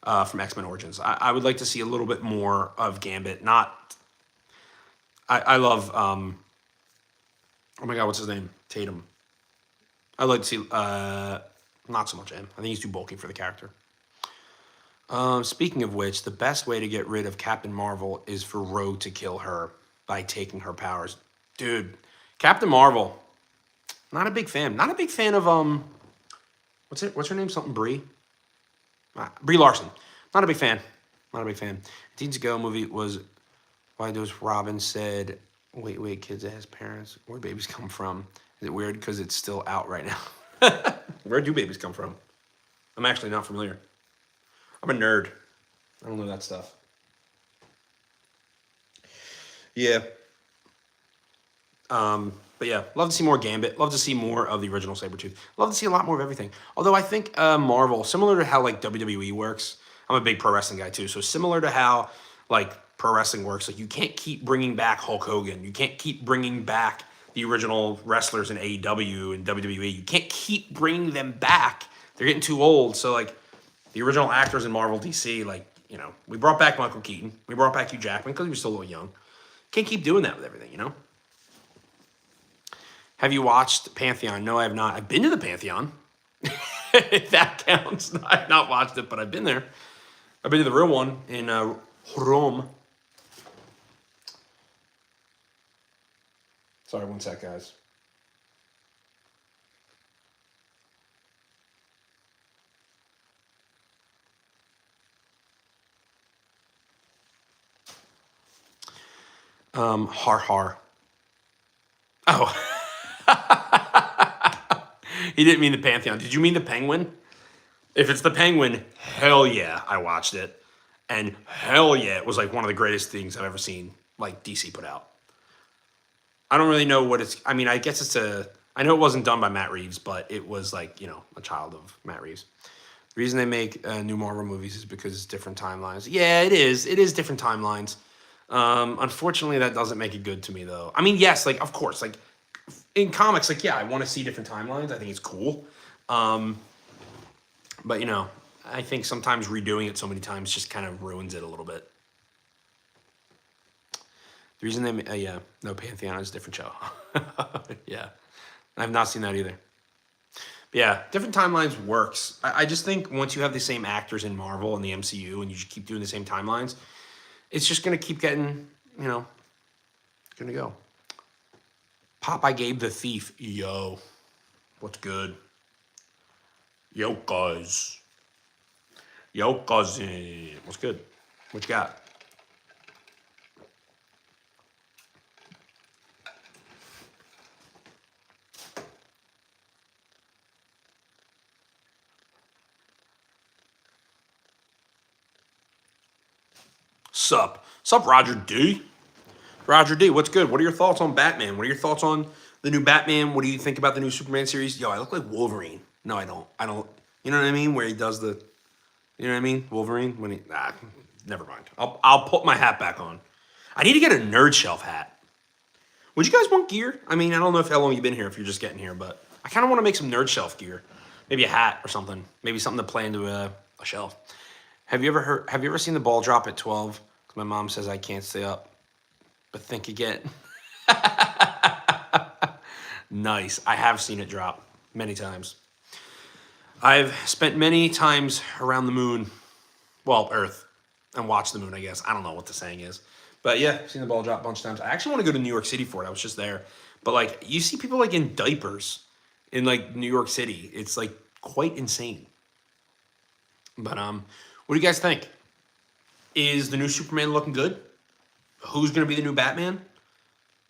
from X-Men Origins. I would like to see a little bit more of Gambit. I love oh my god, what's his name? Tatum. I'd like to see not so much him. I think he's too bulky for the character. Speaking of which, the best way to get rid of Captain Marvel is for Rogue to kill her by taking her powers. Dude, Captain Marvel, not a big fan. Not a big fan of what's her name? Something Brie? Brie Larson. Not a big fan. Not a big fan. Deeds Go movie was why those Robin said, wait, kids that has parents, where babies come from? Is it weird because it's still out right now? Where do babies come from? I'm actually not familiar. I'm a nerd. I don't know that stuff. Yeah. But yeah, love to see more Gambit. Love to see more of the original Sabretooth. Love to see a lot more of everything. Although I think Marvel, similar to how like WWE works, I'm a big pro wrestling guy too. So similar to how like pro wrestling works, like you can't keep bringing back Hulk Hogan. You can't keep bringing back the original wrestlers in AEW and WWE. You can't keep bringing them back. They're getting too old. So like the original actors in Marvel DC, like, you know, we brought back Michael Keaton. We brought back Hugh Jackman because he was still a little young. Can't keep doing that with everything, you know? Have you watched Pantheon? No, I have not. I've been to the Pantheon. If that counts. I've not watched it, but I've been there. I've been to the real one in Rome. Sorry, one sec, guys. Har. Oh. He didn't mean the Pantheon. Did you mean the Penguin? If it's the Penguin, hell yeah, I watched it. And hell yeah, it was like one of the greatest things I've ever seen, like DC put out. I don't really know what it's, I mean, I guess I know it wasn't done by Matt Reeves, but it was like, you know, a child of Matt Reeves. The reason they make new Marvel movies is because it's different timelines. Yeah, it is. It is different timelines. Unfortunately, that doesn't make it good to me, though. I mean, yes, like, of course, like, in comics, like, yeah, I want to see different timelines. I think it's cool. But, you know, I think sometimes redoing it so many times just kind of ruins it a little bit. The reason they, no, Pantheon is a different show. Yeah, I've not seen that either. But yeah, different timelines works. I just think once you have the same actors in Marvel and the MCU and you just keep doing the same timelines, it's just going to keep getting, you know, going to go. Popeye Gabe the Thief. Yo, what's good? Yo, guys. Yo, cousin. What's good? What you got? Sup, Roger D? Roger D, what's good? What are your thoughts on Batman? What are your thoughts on the new Batman? What do you think about the new Superman series? Yo, I look like Wolverine. No, I don't. You know what I mean? Where he does the, you know what I mean? Wolverine? When he, never mind. I'll put my hat back on. I need to get a Nerd Shelf hat. Would you guys want gear? I mean, I don't know how long you've been here, if you're just getting here, but I kind of want to make some Nerd Shelf gear. Maybe a hat or something. Maybe something to play into a shelf. Have you ever seen the ball drop at 12? Because my mom says I can't stay up. But think again. Nice. I have seen it drop many times. I've spent many times around the moon, well, Earth, and watched the moon, I guess. I don't know what the saying is. But yeah, I've seen the ball drop a bunch of times. I actually want to go to New York City for it. I was just there. But like, you see people like in diapers in like New York City. It's like quite insane. But what do you guys think? Is the new Superman looking good? Who's going to be the new Batman?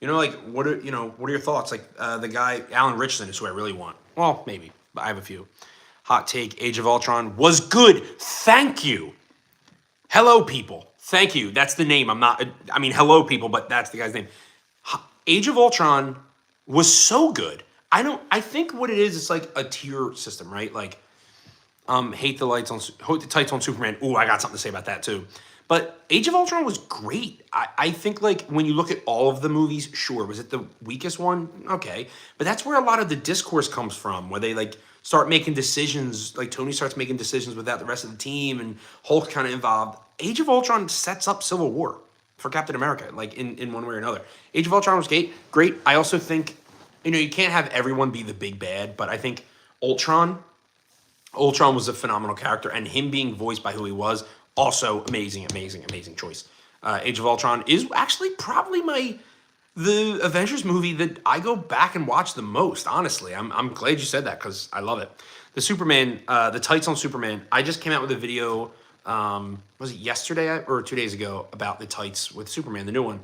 Like what are your thoughts? Like the guy Alan Richardson is who I really want. Well, maybe, but I have a few. Hot take: Age of Ultron was good. Thank you. Hello, people. Thank you. That's the name. Hello, people, but that's the guy's name. Age of Ultron was so good. I think what it is, it's like a tier system, right? Like, hate the tights on Superman. Ooh, I got something to say about that too. But Age of Ultron was great. I think like when you look at all of the movies, sure, was it the weakest one? Okay. But that's where a lot of the discourse comes from, where they like start making decisions, like Tony starts making decisions without the rest of the team and Hulk's kind of involved. Age of Ultron sets up Civil War for Captain America, like in one way or another. Age of Ultron was great. I also think, you can't have everyone be the big bad, but I think Ultron was a phenomenal character, and him being voiced by who he was, also amazing choice. Age of Ultron is actually probably the Avengers movie that I go back and watch the most. Honestly, I'm glad you said that because I love it. The Superman, the tights on Superman. I just came out with a video. Was it yesterday or 2 days ago about the tights with Superman, the new one.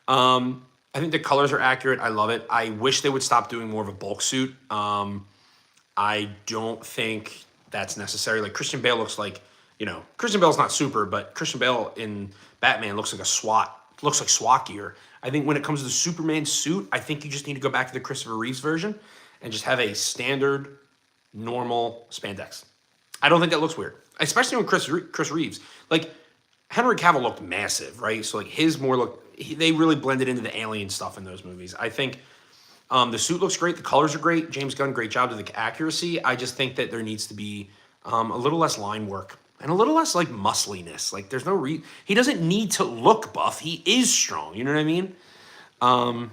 I think the colors are accurate. I love it. I wish they would stop doing more of a bulk suit. I don't think that's necessary. Like Christian Bale looks like, Christian Bale's not super, but Christian Bale in Batman looks like SWAT gear. I think when it comes to the Superman suit, I think you just need to go back to the Christopher Reeves version and just have a standard, normal spandex. I don't think that looks weird, especially when Chris Reeves. Like Henry Cavill looked massive, right? So like they really blended into the alien stuff in those movies. I think the suit looks great. The colors are great. James Gunn, great job to the accuracy. I just think that there needs to be a little less line work and a little less like muscliness. Like there's no he doesn't need to look buff. He is strong. You know what I mean? Do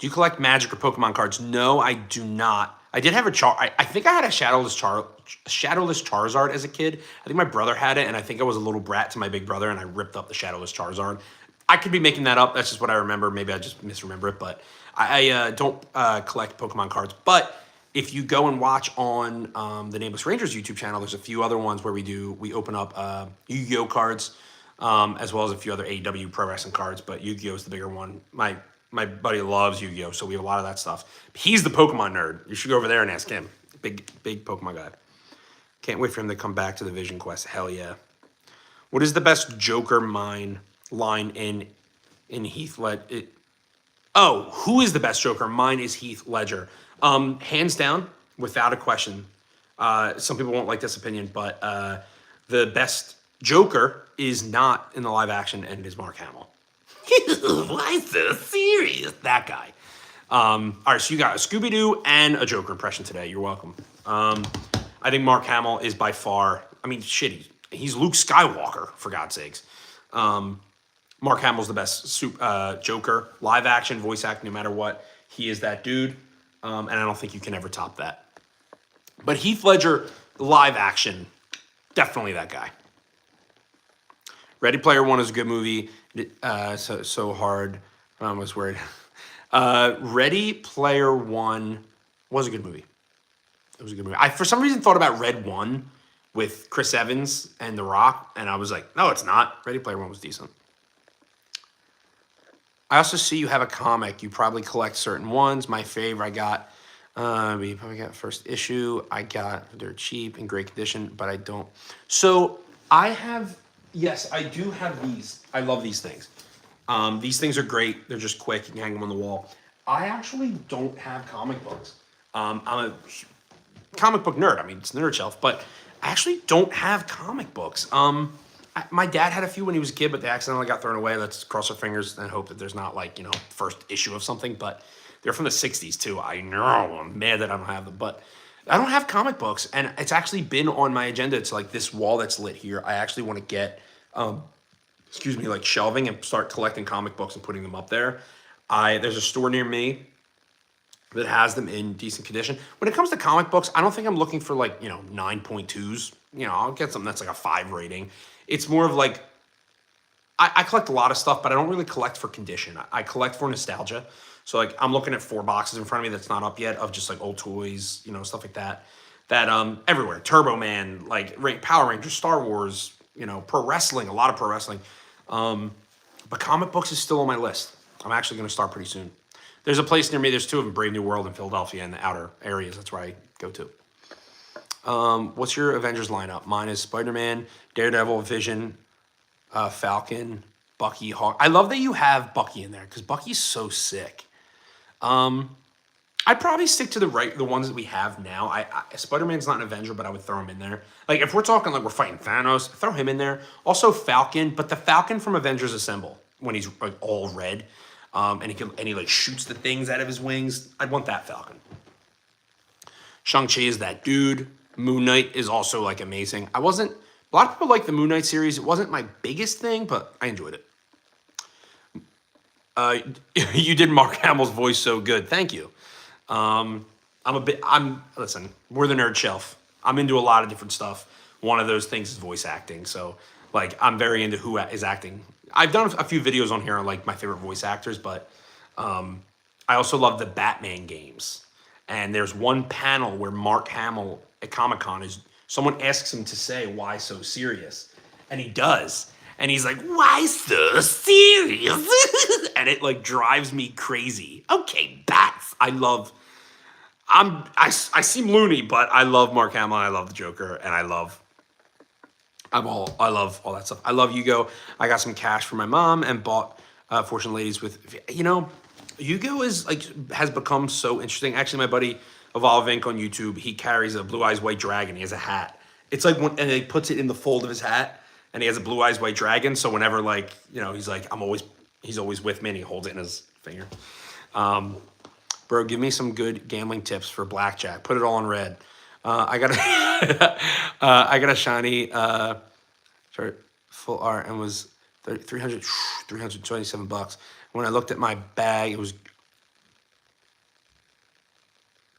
you collect Magic or Pokemon cards? No, I do not. I did have I think I had a Shadowless Charizard as a kid. I think my brother had it, and I think I was a little brat to my big brother, and I ripped up the Shadowless Charizard. I could be making that up. That's just what I remember. Maybe I just misremember it, but I don't collect Pokemon cards. But if you go and watch on the Nameless Rangers YouTube channel, there's a few other ones where we open up Yu-Gi-Oh cards, as well as a few other AEW Pro Wrestling cards. But Yu-Gi-Oh is the bigger one. My buddy loves Yu-Gi-Oh, so we have a lot of that stuff. He's the Pokemon nerd. You should go over there and ask him. Big Pokemon guy. Can't wait for him to come back to the Vision Quest. Hell yeah. What is the best Joker line in Heath Ledger? Who is the best Joker? Mine is Heath Ledger. Hands down, without a question. Some people won't like this opinion, but the best Joker is not in the live action, and it is Mark Hamill. Why so serious? That guy. All right, so you got a Scooby-Doo and a Joker impression today. You're welcome. I think Mark Hamill is by far, he's Luke Skywalker, for God's sakes. Mark Hamill's the best Joker, live action, voice acting, no matter what. He is that dude, and I don't think you can ever top that. But Heath Ledger, live action, definitely that guy. Ready Player One is a good movie. So hard. I was worried. Ready Player One was a good movie. It was a good movie. I, for some reason, thought about Red One with Chris Evans and The Rock, and I was like, no, it's not. Ready Player One was decent. I also see you have a comic. You probably collect certain ones. My favorite, I got, you probably got first issue. I got, they're cheap in great condition, but I don't. So I have, yes, I do have these. I love these things. These things are great. They're just quick. You can hang them on the wall. I actually don't have comic books. I'm a comic book nerd. It's TheNerdShelf, but I actually don't have comic books. My dad had a few when he was a kid, but they accidentally got thrown away. Let's cross our fingers and hope that there's not first issue of something. But they're from the 60s too. I know. I'm mad that I don't have them, but I don't have comic books, and it's actually been on my agenda. It's like this wall that's lit here. I actually want to get, shelving and start collecting comic books and putting them up there. There's a store near me that has them in decent condition. When it comes to comic books, I don't think I'm looking for 9.2s. I'll get something that's like a 5 rating. It's more of like, I collect a lot of stuff, but I don't really collect for condition. I collect for nostalgia. So I'm looking at 4 boxes in front of me that's not up yet of just old toys, stuff like that. That everywhere. Turbo Man, Power Rangers, Star Wars, pro wrestling, a lot of pro wrestling. But comic books is still on my list. I'm actually going to start pretty soon. There's a place near me. There's two of them, Brave New World in Philadelphia and the outer areas. That's where I go to. What's your Avengers lineup? Mine is Spider-Man, Daredevil, Vision, Falcon, Bucky, Hawk. I love that you have Bucky in there because Bucky's so sick. I'd probably stick to the ones that we have now. Spider-Man's not an Avenger, but I would throw him in there. Like if we're talking like we're fighting Thanos, throw him in there. Also Falcon, but the Falcon from Avengers Assemble when he's like all red, and he like shoots the things out of his wings. I'd want that Falcon. Shang-Chi is that dude. Moon Knight is also like amazing. A lot of people like the Moon Knight series. It wasn't my biggest thing, but I enjoyed it. You did Mark Hamill's voice so good. Thank you. Listen, we're the Nerd Shelf. I'm into a lot of different stuff. One of those things is voice acting. So like, I'm very into who is acting. I've done a few videos on here on like my favorite voice actors, but, I also love the Batman games. And there's one panel where Mark Hamill at Comic-Con someone asks him to say, why so serious? And he does. And he's like, why so serious? And it like drives me crazy. Okay, bats. I seem loony, but I love Mark Hamill. I love the Joker, and I love all that stuff. I love Yugo. I got some cash for my mom and bought Fortune Ladies with, Yugo has become so interesting. Actually, my buddy Evolve Inc. on YouTube, he carries a Blue Eyes White Dragon. He has a hat. It's like and he puts it in the fold of his hat, and he has a Blue Eyes White Dragon. So whenever he's like, he's always with me, and he holds it in his finger. Bro, give me some good gambling tips for blackjack. Put it all in red. I got a shiny full art and was 327 bucks. When I looked at my bag, it was,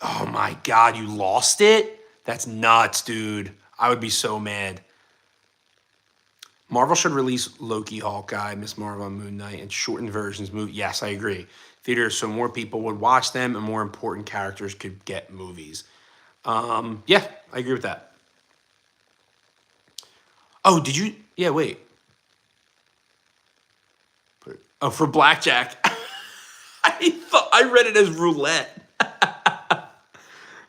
oh my God, you lost it? That's nuts, dude. I would be so mad. Marvel should release Loki, Hawkeye, Miss Marvel, and Moon Knight, and shortened versions. Yes, I agree. Theaters so more people would watch them and more important characters could get movies. Yeah, I agree with that. Oh, did you? Yeah, wait. Oh, for blackjack. I read it as roulette.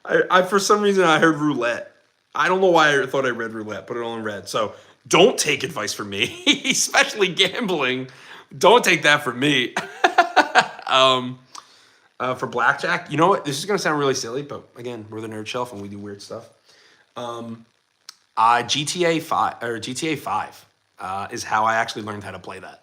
I for some reason I heard roulette. I don't know why I thought I read roulette. Put it all in red. So don't take advice from me, especially gambling. Don't take that from me. For blackjack, you know what? This is gonna sound really silly, but again, we're the Nerd Shelf and we do weird stuff. GTA 5 is how I actually learned how to play that.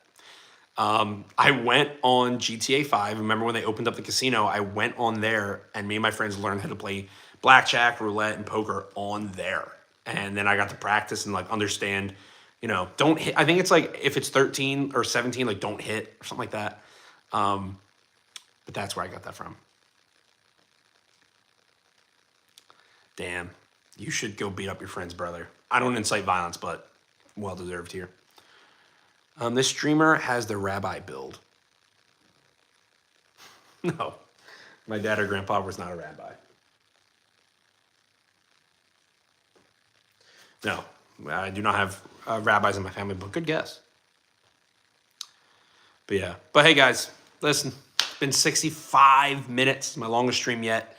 I went on GTA 5. Remember when they opened up the casino? I went on there, and me and my friends learned how to play blackjack, roulette, and poker on there. And then I got to practice and like understand, don't hit. I think it's like if it's 13 or 17, like don't hit or something like that. But that's where I got that from. Damn, you should go beat up your friend's brother. I don't incite violence, but well deserved here. This streamer has the rabbi build. No, my dad or grandpa was not a rabbi. No, I do not have rabbis in my family, but good guess. But yeah, hey guys, listen, it's been 65 minutes, it's my longest stream yet.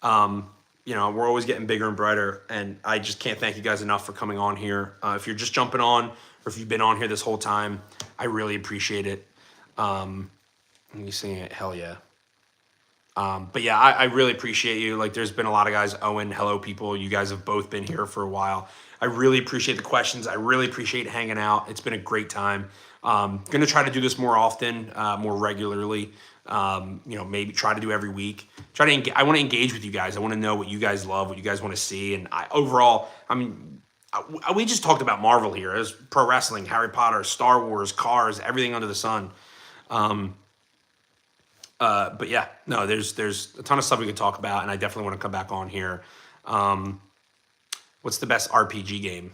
We're always getting bigger and brighter, and I just can't thank you guys enough for coming on here. If you're just jumping on, or if you've been on here this whole time, I really appreciate it. And you sing it, hell yeah. But yeah, I really appreciate you. Like, there's been a lot of guys, Owen, hello people. You guys have both been here for a while. I really appreciate the questions. I really appreciate hanging out. It's been a great time. Gonna try to do this more often, more regularly. Maybe try to do every week. I want to engage with you guys. I want to know what you guys love, what you guys want to see. And we just talked about Marvel here. There's pro wrestling, Harry Potter, Star Wars, cars, everything under the sun. But yeah, no, there's a ton of stuff we could talk about, and I definitely want to come back on here. What's the best RPG game?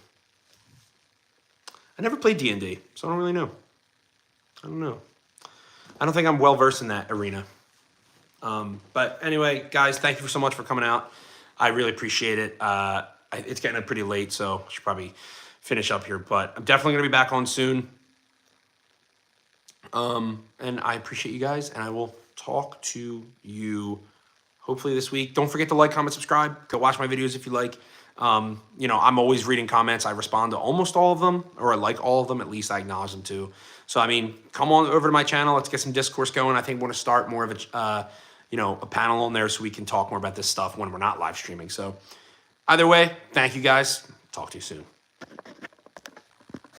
I never played D&D, so I don't really know. I don't know. I don't think I'm well versed in that arena. But anyway, guys, thank you so much for coming out. I really appreciate it. It's getting pretty late, so I should probably finish up here. But I'm definitely going to be back on soon. And I appreciate you guys, and I will talk to you hopefully this week. Don't forget to like, comment, subscribe. Go watch my videos if you like. I'm always reading comments. I respond to almost all of them, or I like all of them. At least I acknowledge them too. So, come on over to my channel. Let's get some discourse going. I think we're going to start more of a panel on there so we can talk more about this stuff when we're not live streaming. So either way, thank you guys. Talk to you soon.